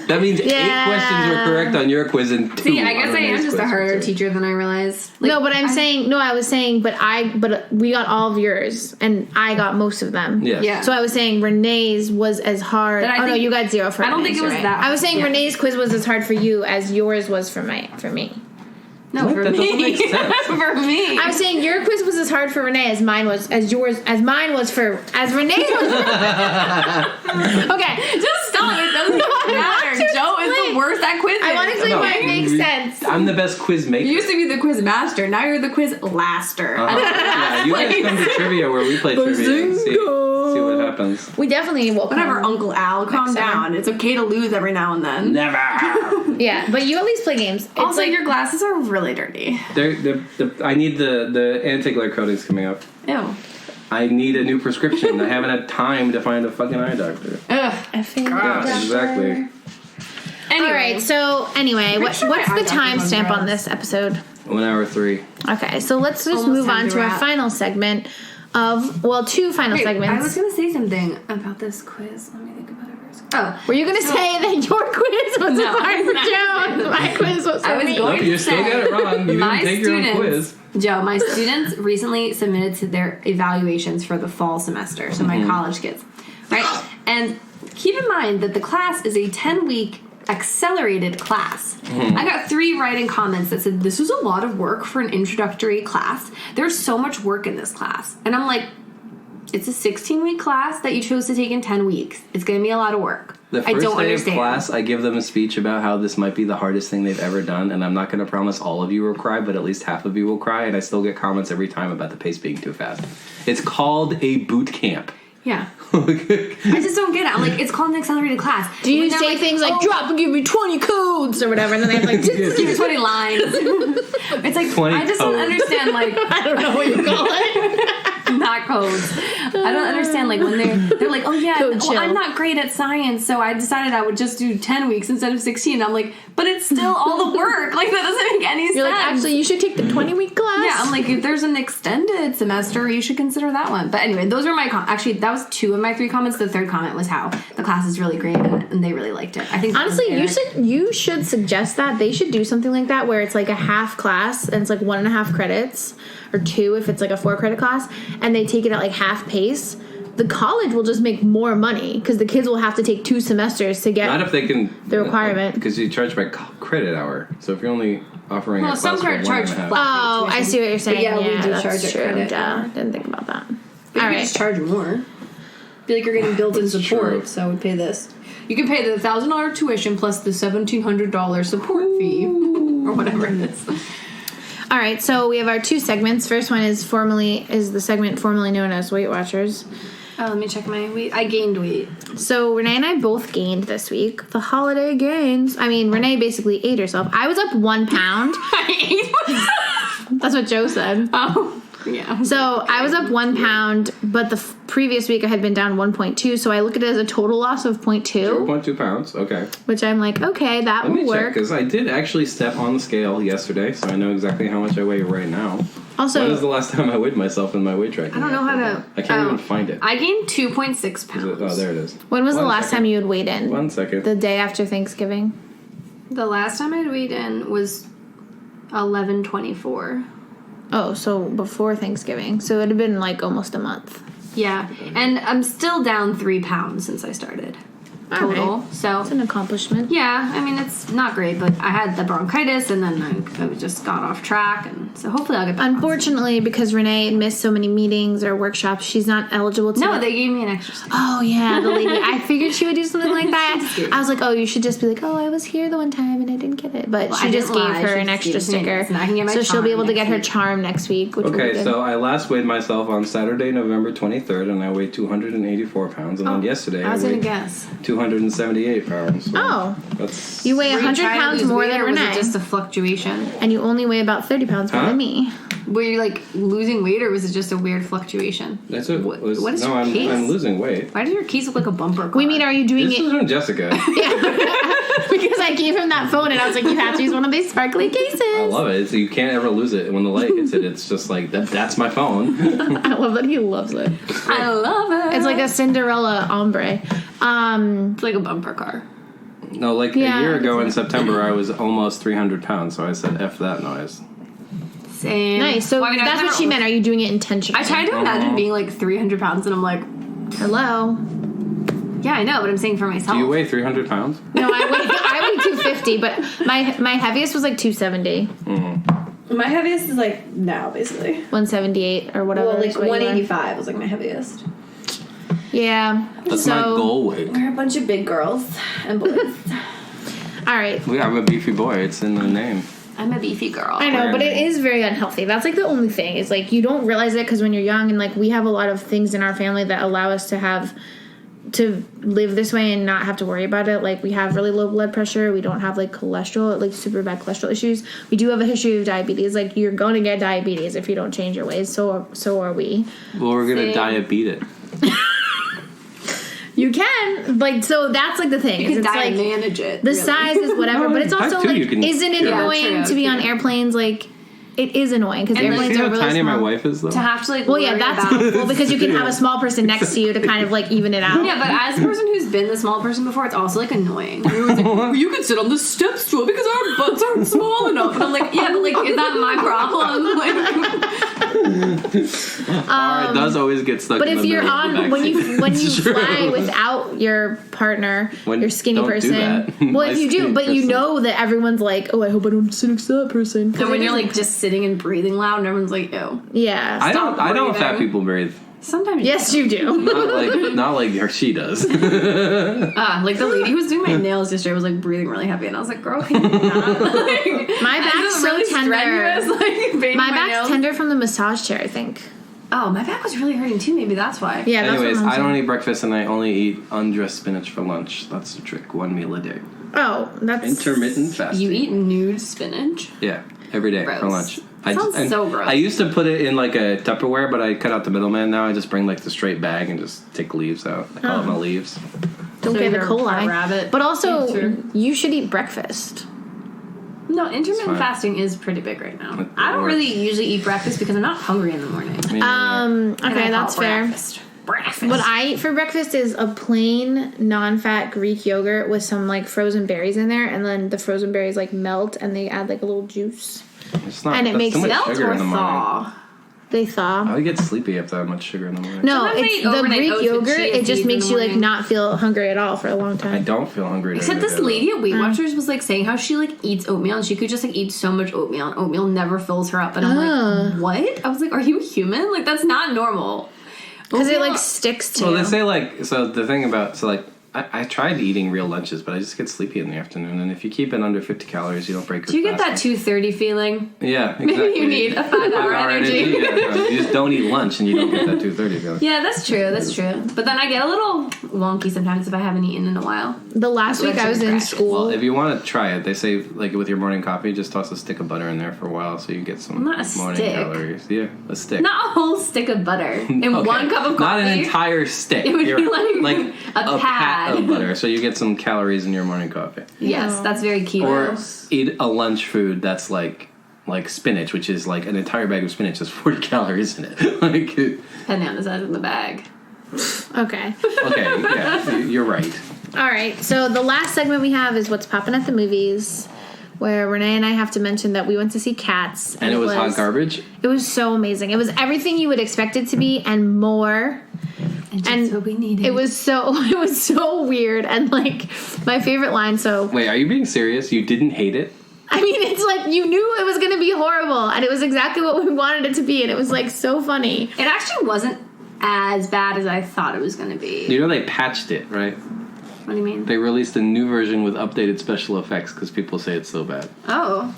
That means 8 questions were correct on your quiz and 2 See, I guess on I am Renee's just a quiz. harder teacher than I realized. I was saying, but we got all of yours, and I got most of them. Yes. Yeah. So I was saying Renee's was as hard. But I No, think- you got 0 for I don't think Renee's, it was right? that I was saying hard. Renee's quiz was as hard for you as yours was for me. No, What? for That doesn't me. make sense. For me. I was saying your quiz was as hard for Renee as mine was, as mine was for, as Renee's was. Okay, Just stop. It doesn't matter. Joe is the worst at quizzes. I want to explain No, why it makes sense. I'm the best quiz maker. You used to be the quiz master. Now you're the quiz laster. Yeah, you guys come to trivia where we play trivia and see what happens. We definitely will. Whatever, Uncle Al. Calm Next down. It's okay to lose every now and then. Never. Yeah, but you at least play games. It's Also, like, your glasses are really dirty. I need the anti-glare coating's coming up. Ew. I need a new prescription. I haven't had time to find a fucking eye doctor. Ugh. Yeah, exactly. Anyway. All right. So anyway, Pretty sure what's my the eye doctor runs timestamp on drugs. this episode? 1 hour 3. Okay, so let's just Almost move time on to to our wrap. final segment of two final Wait, segments. I was going to say something about this quiz. Let me think about it first. Oh. Were you going to say that your quiz was No, as hard for not Joe and my quiz was for I was me? going Nope, to you still say, got it wrong. You my didn't take your own students- quiz. Joe, my students recently submitted to their evaluations for the fall semester, so my college kids, right? And keep in mind that the class is a 10-week accelerated class. I got 3 writing comments that said, this is a lot of work for an introductory class. There's so much work in this class. And I'm like, it's a 16-week class that you chose to take in 10 weeks. It's going to be a lot of work. The I first don't day understand. of class, I give them a speech about how this might be the hardest thing they've ever done, and I'm not going to promise all of you will cry, but at least half of you will cry, and I still get comments every time about the pace being too fast. It's called a boot camp. Yeah. I just don't get it. I'm like, it's called an accelerated class. Do you When they're say like, things like, oh, drop and give me 20 codes or whatever, and then they have like, give me 20 lines. It's like, 20 I just don't codes. understand, like, I don't know what you call it. not codes. I don't understand, like, when they're like, oh yeah, Code well, chill. I'm not great at science, so I decided I would just do 10 weeks instead of 16. I'm like, but it's still all the work. Like, that doesn't make any sense. You're like, actually, you should take the 20-week class. Yeah, I'm like, if there's an extended semester, you should consider that one. But anyway, those were my actually, that was 2 of my 3 comments. The 3rd comment was how the class is really great and they really liked it. I think that was Honestly, Eric. you should suggest that. They should do something like that where it's like a half class and it's like 1.5 credits, or 2 if it's like a 4-credit class, and they take it at like half pace. The college will just make more money because the kids will have to take 2 semesters to get Not if they can... the requirement. Because you charge by credit hour. So if you're only offering a class some for credit charge 1.5... Oh, I see what you're saying. yeah, we do that's charge it true. credit. Duh. Didn't think about that. But All you right. could just charge more. I feel like you're getting built-in support, true. so I would pay this. You can pay the $1,000 tuition plus the $1,700 support fee, or whatever it is. All right, so we have our 2 segments. First one is the segment formerly known as Weight Watchers. Oh, let me check my weight. I gained weight. So Renee and I both gained this week. The holiday gains. I mean, Renee basically ate herself. I was up 1 pound. I ate That's what Joe said. Oh, yeah. So I was up 1 pound, but the previous week I had been down 1.2. So I look at it as a total loss of 0.2, 0.2 pounds, okay. which I'm like, okay, that Let me will check, work. because I did actually step on the scale yesterday, so I know exactly how much I weigh right now. Also, When was the last time I weighed myself in my weight tracking? I don't know how to... I can't even find it. I gained 2.6 Is pounds. it- oh, there it is. when was the One last second. time you had weighed in? 1 second. The day after Thanksgiving. The last time I weighed in was 11:24. Oh, so before Thanksgiving. So it had been like almost a month. Yeah, and I'm still down 3 pounds since I started. Total. Right. So It's an accomplishment. yeah, I mean it's not great, but I had the bronchitis and then I just got off track, and so hopefully I'll get back. Unfortunately, because Renee missed so many meetings or workshops, she's not eligible to. No, they gave me an extra sticker. Oh yeah, the lady. I figured she would do something like that. I was like, oh, you should just be like, oh, I was here the one time and I didn't get it, but Well, she I just didn't gave lie. her She an just extra gave it to me. sticker, So now I can get my so she'll be able to charm get her next week. charm next week. Which will be Okay, good. so I last weighed myself on Saturday, November 23rd, and I weighed 284 pounds. And then yesterday I was I gonna weighed guess. 278 pounds. So Oh. That's... You weigh Were you 100 trying to pounds lose more weight, than or was it Renee, just a fluctuation? and you only weigh about 30 pounds more Huh? than me. Were you like losing weight, or was it just a weird fluctuation? That's what was. What is No, your case? I'm losing weight. Why does your case look like a bumper car? We mean, are you doing This is it? from Jessica. Because I gave him that phone and I was like, you have to use one of these sparkly cases. I love it. So you can't ever lose it. When the light hits it, it's just like that's my phone. I love that he loves it. I love it. It's like a Cinderella ombre. It's like a bumper car. No, like Yeah, a year ago in September, I was almost 300 pounds, so I said F that noise. Same. Nice. So Well, I mean, that's what she meant. Are you doing it intentionally? I tried to imagine being like 300 pounds, and I'm like, Hello. yeah, I know, but I'm saying for myself. Do you weigh 300 pounds? No, I weigh 250, but my heaviest was like 270, My heaviest is like now, basically. 178 or whatever. Well, like is what you are. 185 was like my heaviest. Yeah. That's so, my goal weight. We're a bunch of big girls and boys. All right. I'm a beefy boy. It's in the name. I'm a beefy girl. I know, but it is very unhealthy. That's like the only thing. Is like you don't realize it because when you're young and like we have a lot of things in our family that allow us to live this way and not have to worry about it. Like we have really low blood pressure. We don't have like cholesterol, like super bad cholesterol issues. We do have a history of diabetes. Like you're going to get diabetes if you don't change your ways. So are we. Well, we're gonna Same. diabeat it. You can like so that's like the thing. You is can it's diet like manage it. the really. size is whatever, but it's Type also 2 like you can- isn't it Yeah, annoying true, to be on true. airplanes? Like it is annoying because And, like, airplanes See are how really tiny small. my wife is, though? To have to like Well, yeah, worry that's about. helpful because you can have a small person next to you to kind of like even it out. Yeah, but as a person who's been the small person before, it's also like annoying. You can sit on the step stool because our butts aren't small enough. And I'm like, yeah, but like, is that my problem? Like, It does always get stuck. But in if the you're middle of the on when you It's true. fly without your partner, When- your skinny don't do person. that. Well, My if you do, skinny but you person. know that everyone's like, oh, I hope I don't sit next to that person. and when you're like just sitting and breathing loud, and everyone's like, ew. Yeah. I don't breathing. fat people breathe. Sometimes. Yes, you do. Not like she does. Like the lady who was doing my nails yesterday was like breathing really heavy, and I was like, girl, can you not? Like, My this back's is so really tender. strenuous, like, painting My back's nails. tender from the massage chair, I think. Oh, my back was really hurting too. Maybe that's why. Yeah, that's Anyways, what I'm I don't saying. eat breakfast and I only eat undressed spinach for lunch. That's the trick. 1 meal a day. Oh, that's Intermittent fasting. You eat nude spinach? Yeah, every day Gross. for lunch. Sounds so gross. I used to put it in like a Tupperware, but I cut out the middleman. Now I just bring like the straight bag and just take leaves out. I call it my leaves. Don't So get the you're coli. a rabbit But also, eater. you should eat breakfast. No, It's intermittent fine. fasting is pretty big right now. It I don't works. really usually eat breakfast because I'm not hungry in the morning. Okay, And I call that's it fair. breakfast. Breakfast. What I eat for breakfast is a plain non-fat Greek yogurt with some like frozen berries in there, and then the frozen berries like melt and they add like a little juice. It's not. And it that's makes too much melt sugar or in the morning. thaw? They thaw. I would get sleepy if that much sugar in the morning. No, Sometimes I it's eat the overnight Greek oats with yogurt. chia It just seeds in makes the you like morning. not feel hungry at all for a long I time. don't feel hungry. Except during this the day, lady at Weight Watchers was like saying how she like eats oatmeal and she could just like eat so much oatmeal and oatmeal never fills her up. And I'm like, what? I was like, are you human? Like that's not normal. Because it Oatmeal- like sticks to Well, you. they say like so. The thing about I tried eating real lunches, but I just get sleepy in the afternoon. And if you keep it under 50 calories, you don't break your Do you get that fast. 2:30 feeling? Yeah, exactly. Maybe you need a 5-hour energy. Yeah, no, you just don't eat lunch and you don't get that 2:30 feeling. Yeah, that's true. That's true. But then I get a little wonky sometimes if I haven't eaten in a while. The last week I was in Practice. school. Well, if you want to try it, they say like with your morning coffee, just toss a stick of butter in there for a while so you get some Not a morning stick. calories. Yeah, a stick. Not a whole stick of butter in Okay. one cup of coffee. Not an entire stick. It would be like a pat pad. of butter, so you get some calories in your morning coffee. Yes, that's very keto. Or eat a lunch food that's like spinach, which is like an entire bag of spinach has 40 calories in it. Depending on the size of the bag. Okay. Okay, yeah, you're right. All right. So the last segment we have is what's popping at the movies, where Renee and I have to mention that we went to see Cats. And it was hot garbage. It was so amazing. It was everything you would expect it to be and more. And what we needed. It was so weird and like my favorite line. So Wait, are you being serious? You didn't hate it? I mean, it's like you knew it was going to be horrible, and it was exactly what we wanted it to be, and it was like so funny. It actually wasn't as bad as I thought it was going to be. You know they patched it, right? What do you mean? They released a new version with updated special effects because people say it's so bad. Oh,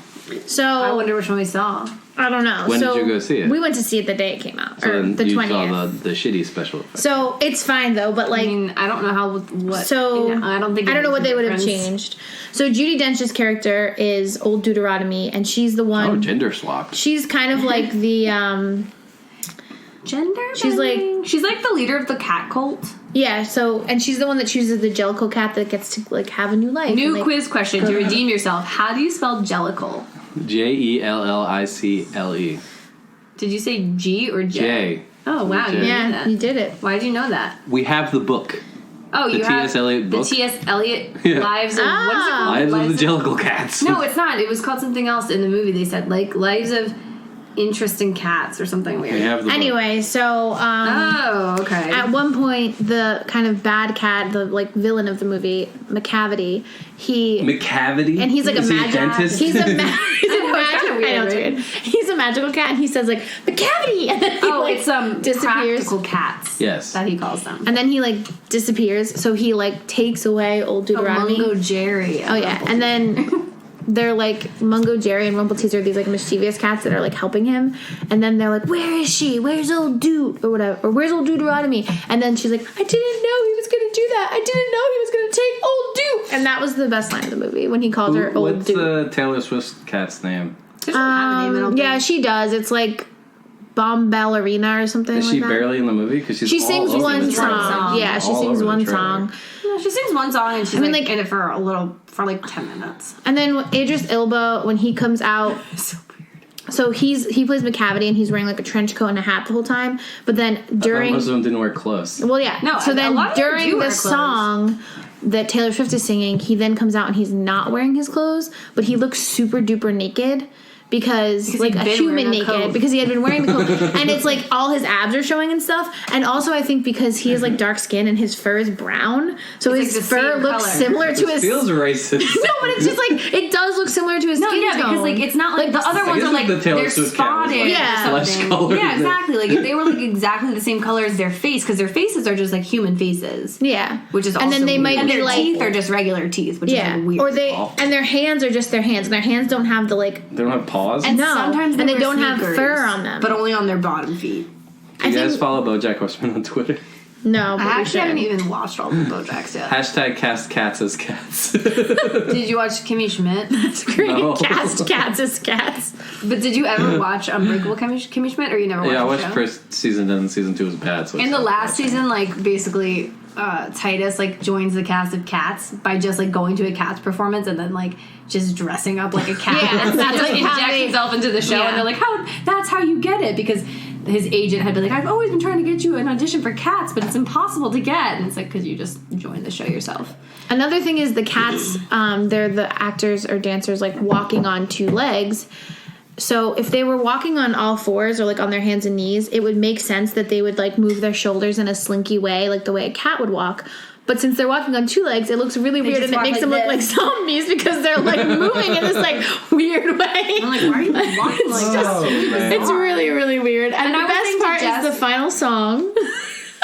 So I wonder which one we saw. I don't know. When did you go see it? We went to see it the day it came out, So or then the you 20th. saw the shitty special effects. So it's fine though, but like, I mean, I don't know what. so I don't think. I don't know what they would have difference. changed. So Judi Dench's character is Old Deuteronomy, and she's the one. Oh, gender swap. She's kind of like the Gender. She's bending? She's like the leader of the cat cult. yeah. So and she's the one that chooses the Jellicle cat that gets to like have a new life. New and, like, quiz question to redeem yourself. How do you spell Jellicle? Jellicle. Did you say G or J? J. Oh wow, J. you knew Yeah, that. you did it. Why did you know that? We have the book. Oh, The you have T.S. Eliot book? The T.S. Eliot Yeah. Lives of what is it called? Lives of the Jellicle Cats. No, it's not. It was called something else in the movie. They said like Lives of Interesting Cats or something weird. We have the book. Anyway, so Oh, okay. at one point, the kind of bad cat, the like villain of the movie, McCavity, McCavity? and he's like Is a he magic. dentist? He's a kinda magical. weird, I know it's right? weird. He's a magical cat, and he says like McCavity, and then he oh, like it's disappears. practical cats. Yes. that he calls them. And then he like disappears. So he like takes away Old Deuteronomy. Mungo Jerry. Oh yeah, and then they're like Mungo Jerry and Rumpelteazer are these like mischievous cats that are like helping him, and then they're like, "Where is she? Where's Old Dude or whatever? Or where's Old Deuteronomy?" And then she's like, "I didn't know he was gonna do that. I didn't know he was gonna take Old Dude." And that was the best line of the movie when he called her Old What's Dude. Taylor Swift cat's name? She doesn't have a name, I don't Yeah, think. she does. It's like Bomb Ballerina or something. Is like she that. barely in the movie? Because She sings one the trailer. song. Yeah, she All sings over the one trailer. song. No, she sings one song and she's I mean, like like- in it for like 10 minutes. And then Idris Elba, when he comes out, So weird. so he plays McCavity and he's wearing like a trench coat and a hat the whole time. But then during, Most of them didn't wear clothes. well, yeah, No, so a then lot of them do during wear the clothes. song that Taylor Swift is singing, he then comes out and he's not wearing his clothes, but he looks super duper naked. Because like he'd a been human wearing a naked, coat. because he had been wearing the coat, and it's like all his abs are showing and stuff. And also, I think because he has like dark skin and his fur is brown, so It's his like the fur same looks color. similar to This his. feels racist. No, but it's just like it does look similar to his No, skin yeah, tone. because like it's not like the other ones guess are like the Taylor they're Swift cat was, spotted like, Yeah. or less something. colored Yeah, than- exactly. Like if they were like exactly the same color as their face, because their faces are just like human faces, Yeah, which is also and then they weird. might and be their like teeth are just regular teeth, which yeah, is like weird. or they Oh. and their hands are just their hands. And their hands don't have the like. They don't have paws? and No, sometimes and they wear don't have sneakers, fur on them. but only on their bottom feet. Do you I guys think follow BoJack Horseman on Twitter? no, but I we actually haven't should. even watched all the BoJacks yet. Hashtag cast cats as cats. Did you watch Kimmy Schmidt? It's great. No. Cast cats as cats. But did you ever watch Unbreakable Kimmy Schmidt, or you never watched Yeah, I the watched show? first season, then season 2 was bad. So In the last season, like basically, Titus like joins the cast of Cats by just like going to a Cats performance and then like just dressing up like a cat. Yeah, and that's just like how inject they- himself into the show, Yeah. and they're like, "How? That's how you get it?" Because his agent had been like, "I've always been trying to get you an audition for Cats, but it's impossible to get." And it's like because you just joined the show yourself. Another thing is the cats. They're the actors or dancers like walking on two legs. So if they were walking on all fours or like on their hands and knees, it would make sense that they would like move their shoulders in a slinky way, like the way a cat would walk. But since they're walking on two legs, it looks really weird just and it walk makes like them look like this. zombies because they're like moving in this like weird way. I'm like, why are you walking like this? Oh, man. It's really, really weird. And I the was best saying to part Jess- is the final song.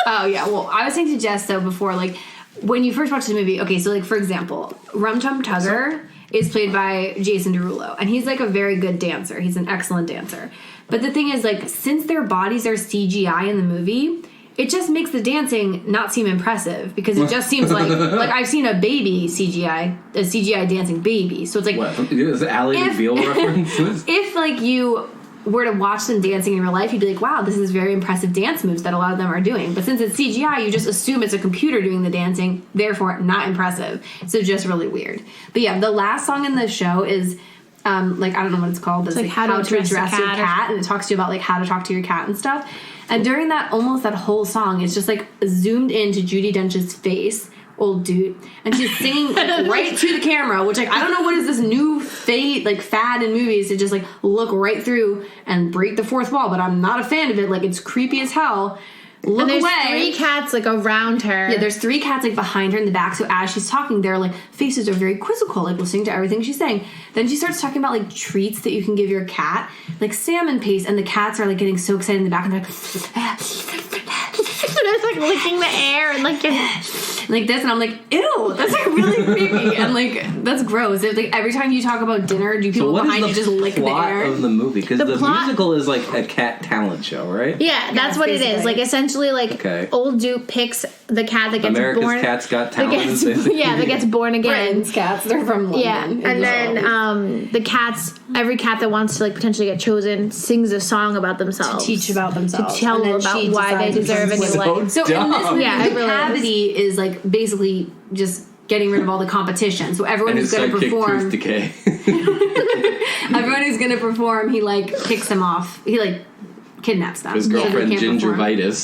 Oh yeah, well I was saying to Jess though before, like when you first watch the movie, okay, so like for example, Rum Tum Tugger is played by Jason Derulo, and he's like a very good dancer. He's an excellent dancer. But the thing is, like, since their bodies are CGI in the movie, it just makes the dancing not seem impressive because it just seems like I've seen a baby CGI, a CGI dancing baby. So it's like What? Is it Ally If- McBeal reference? if like you were to watch them dancing in real life, you'd be like, wow, this is very impressive dance moves that a lot of them are doing. But since it's CGI, you just assume it's a computer doing the dancing, therefore not impressive. So just really weird. But yeah, the last song in the show is like I don't know what it's called, but it's like how to address your cat, and it talks to you about like how to talk to your cat and stuff. And during that that whole song, it's just like zoomed into Judi Dench's face, Old Dude, and she's singing like, right to the camera, which like I don't know what is this new fad in movies to just like look right through and break the fourth wall, but I'm not a fan of it. Like it's creepy as hell. Look And there's away. 3 cats like around her. Yeah, there's 3 cats like behind her in the back. So as she's talking, their like faces are very quizzical, like listening to everything she's saying. Then she starts talking about like treats that you can give your cat, like salmon paste, and the cats are like getting so excited in the back, and they're like, There's like licking the air and like like this, and I'm like, ew, that's like really creepy, and like that's gross. It's like every time you talk about dinner, do people behind you just lick the air? Plot of the movie, because the musical is like a cat talent show, right? Yeah, that's what basically. It is. Like essentially, like old Duke picks the cat that gets America's born. Cat's Got Talent. That gets born again. Friends cats, they're from London. Yeah, and then the cats, every cat that wants to like potentially get chosen sings a song about themselves, to teach about themselves, to tell about why they deserve a new life. So in this movie, the cavity is like basically just getting rid of all the competition. So everyone who's going to perform, everyone who's going to perform, he like kicks them off. He like kidnaps them. His girlfriend Gingivitis.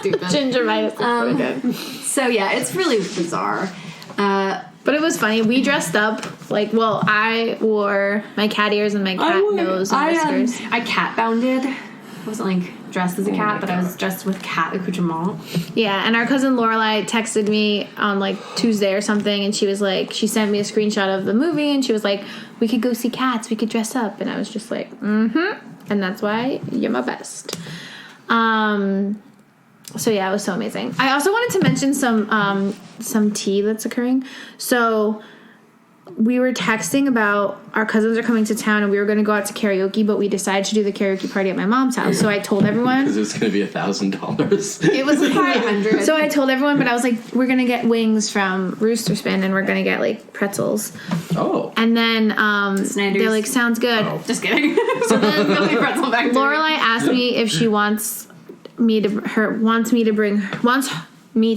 Stupid. Gingivitis. So yeah, it's really bizarre. But it was funny. We dressed up like, well, I wore my cat ears and my cat nose and whiskers. I cat bounded. I wasn't like dressed as a cat, but I was dressed with cat accoutrement. Yeah, and our cousin Lorelai texted me on like Tuesday or something, and she was like, she sent me a screenshot of the movie, and she was like, we could go see cats, we could dress up, and I was just like, and that's why you're my best. So yeah, it was so amazing. I also wanted to mention some tea that's occurring. So we were texting about our cousins are coming to town and we were going to go out to karaoke, but we decided to do the karaoke party at my mom's house. So I told everyone because it was going to be $1,000. It was like $500. So I told everyone, but I was like, we're going to get wings from Rooster Spin and we're going to get like pretzels. Oh. And then they're like, sounds good. Oh. Just kidding. So then Lorelai asked me if she wants me to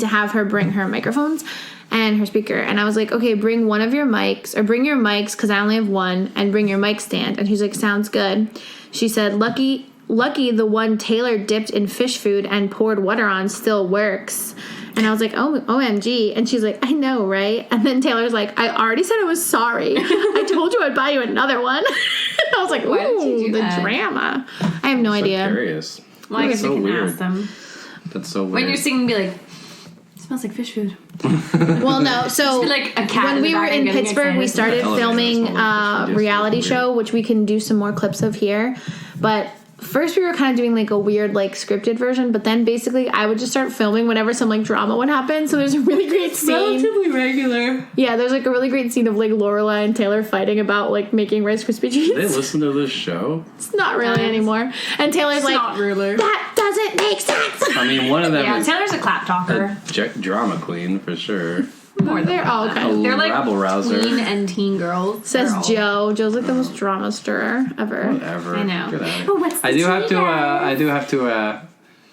have her bring her microphones and her speaker, and I was like, okay, bring one of your mics, or bring your mics because I only have one, and bring your mic stand. And she's like, sounds good. She said, lucky the one Taylor dipped in fish food and poured water on still works. And I was like, oh, OMG. And she's like, I know, right? And then Taylor's like, I already said I was sorry. I told you I'd buy you another one. And I was like, ooh, the drama. I have no idea. Curious. Well, I guess you can ask them. That's so weird. When you're singing, be like, it smells like fish food. Well, no. So like a cat when we were in Pittsburgh, we started filming a reality show, which we can do some more clips of here. But first we were kind of doing like a weird like scripted version, but then basically I would just start filming whenever some like drama would happen. So there's a really great scene. Relatively regular. Yeah, there's like a really great scene of like Lorelai and Taylor fighting about like making Rice Krispie treats. They listen to this show? It's not really anymore. And Taylor's like, not really. That doesn't make sense. I mean, one of them is Taylor's a clap talker. Drama queen for sure. They're all okay. They're like rabble rouser. Tween and teen girls. Says Joe. Joe's like the most drama stirrer ever. Whatever. I know. But what's the I do have to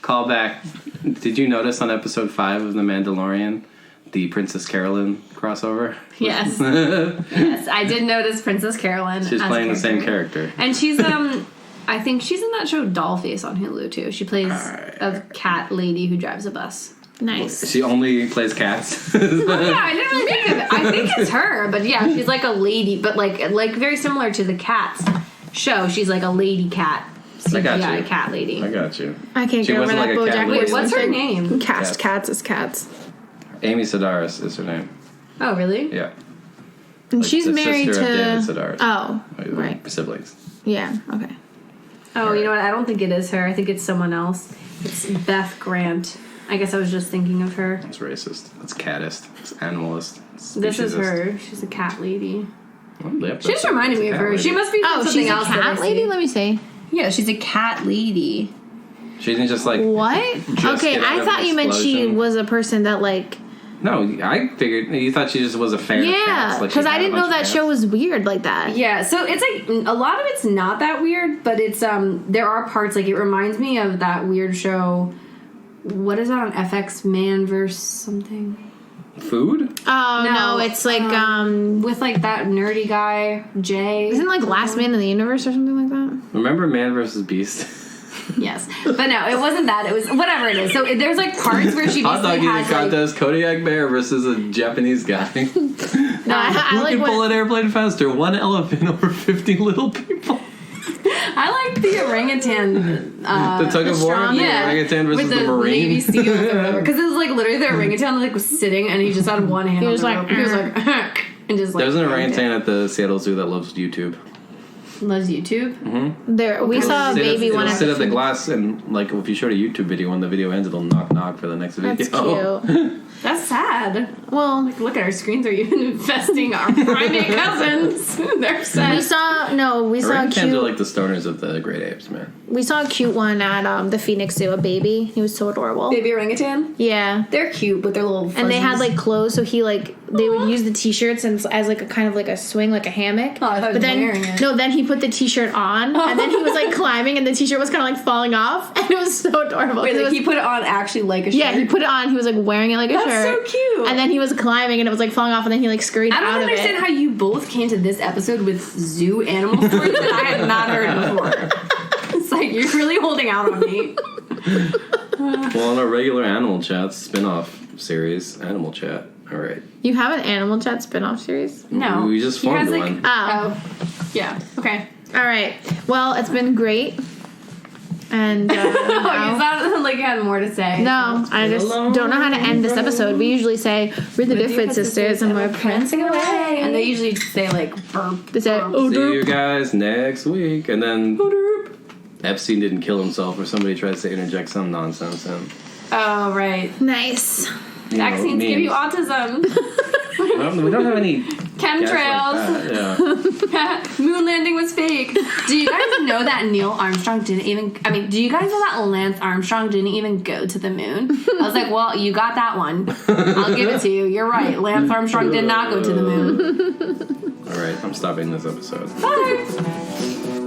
call back. Did you notice on episode 5 of The Mandalorian the Princess Carolyn crossover? Yes. Yes, I did notice Princess Carolyn. She's playing the same character. And she's I think she's in that show Dollface on Hulu too. She plays a cat lady who drives a bus. Nice. She only plays cats. Yeah, I didn't really think of it. I think it's her, but yeah, she's like a lady, but like very similar to the Cats show. She's like a lady cat. I got you. Cat lady. I got you. I can't get over that BoJack. Wait, what's her name? Cast Cats is Cats. Amy Sedaris is her name. Oh, really? Yeah. And like she's the married sister to. Of David Sedaris. Oh, like, right. Siblings. Yeah. Okay. Oh, you know what? I don't think it is her. I think it's someone else. It's Beth Grant. I guess I was just thinking of her. It's racist. It's catist. It's animalist. It's this is her. She's a cat lady. Well, yep, she just reminded me of her. Lady. She must be something she's else. A cat lady? Let me see. Yeah, she's a cat lady. She didn't just like what? Okay, I thought you meant she was a person that like. No, I figured you thought she just was a fan. Yeah, because I didn't know that show was weird like that. Yeah, so it's like a lot of it's not that weird, but it's there are parts like it reminds me of that weird show. What is that on FX? Man vs. something. Food? Oh no, it's like with like that nerdy guy Jay. Isn't it like Last Man in the Universe or something like that? Remember Man vs. Beast? Yes, but no, it wasn't that. It was whatever it is. So there's like parts where she hot dog basically eating has contest, Kodiak Bear versus a Japanese guy. No, I Who like can pull an airplane faster, one elephant or 50 little people? I like the orangutan. The tug of war, the orangutan versus with the Marine. Navy SEAL or whatever. Because it was like literally the orangutan like was sitting and he just had one hand. He was on the like, rope. He was like, and just like. There's an orangutan at the Seattle Zoo that loves YouTube. Loves YouTube. There, we saw a baby one. It'll sit at the glass, and like if you showed a YouTube video, when the video ends, it'll knock for the next video. That's cute. That's sad. Well, Like, look at our screens are even infesting our primate cousins. They're sad. we saw a Orangutans cute. are like the stoners of the great apes, man. We saw a cute one at the Phoenix Zoo. A baby. He was so adorable. Baby orangutan. Yeah. They're cute, but they're little fuzzies. And they had like clothes, so he like they would use the t-shirts and as like a kind of like a swing, like a hammock. Oh, I thought he was wearing it. No, then he put the t-shirt on, and then he was like climbing, and the t-shirt was kind of like falling off, and it was so adorable. Wait, It like was- he put it on actually like a shirt? yeah, he put it on. He was like wearing it like a That's shirt. so cute. And then he was climbing, and it was like falling off, and then he like scurried I out don't of understand it. how you both came to this episode with zoo animal stories that I had not heard before. It's like, you're really holding out on me. Well, on our regular Animal Chat spin-off series, Animal Chat. All right. You have an Animal Chat spin-off series? No. We just He formed has, like, one. Oh. Yeah. Okay. All right. Well, it's been great. And Oh, you now- sounded like you had more to say. no, I just don't know how to end this episode. We usually say, we're the Difford Sisters, and we're prancing away. And they usually say, like, burp. They say, burp. oh, See derp. you guys next week. And then Epstein didn't kill himself, or somebody tries to interject some nonsense in. Oh, right. Nice. You know, Vaccines give you memes. autism. We don't have any Chemtrails. Like that. Yeah. Moon landing was fake. Do you guys know that Neil Armstrong didn't even... I mean, do you guys know that Lance Armstrong didn't even go to the moon? I was like, well, you got that one. I'll give it to you. You're right. Lance Armstrong did not go to the moon. All right, I'm stopping this episode. Bye.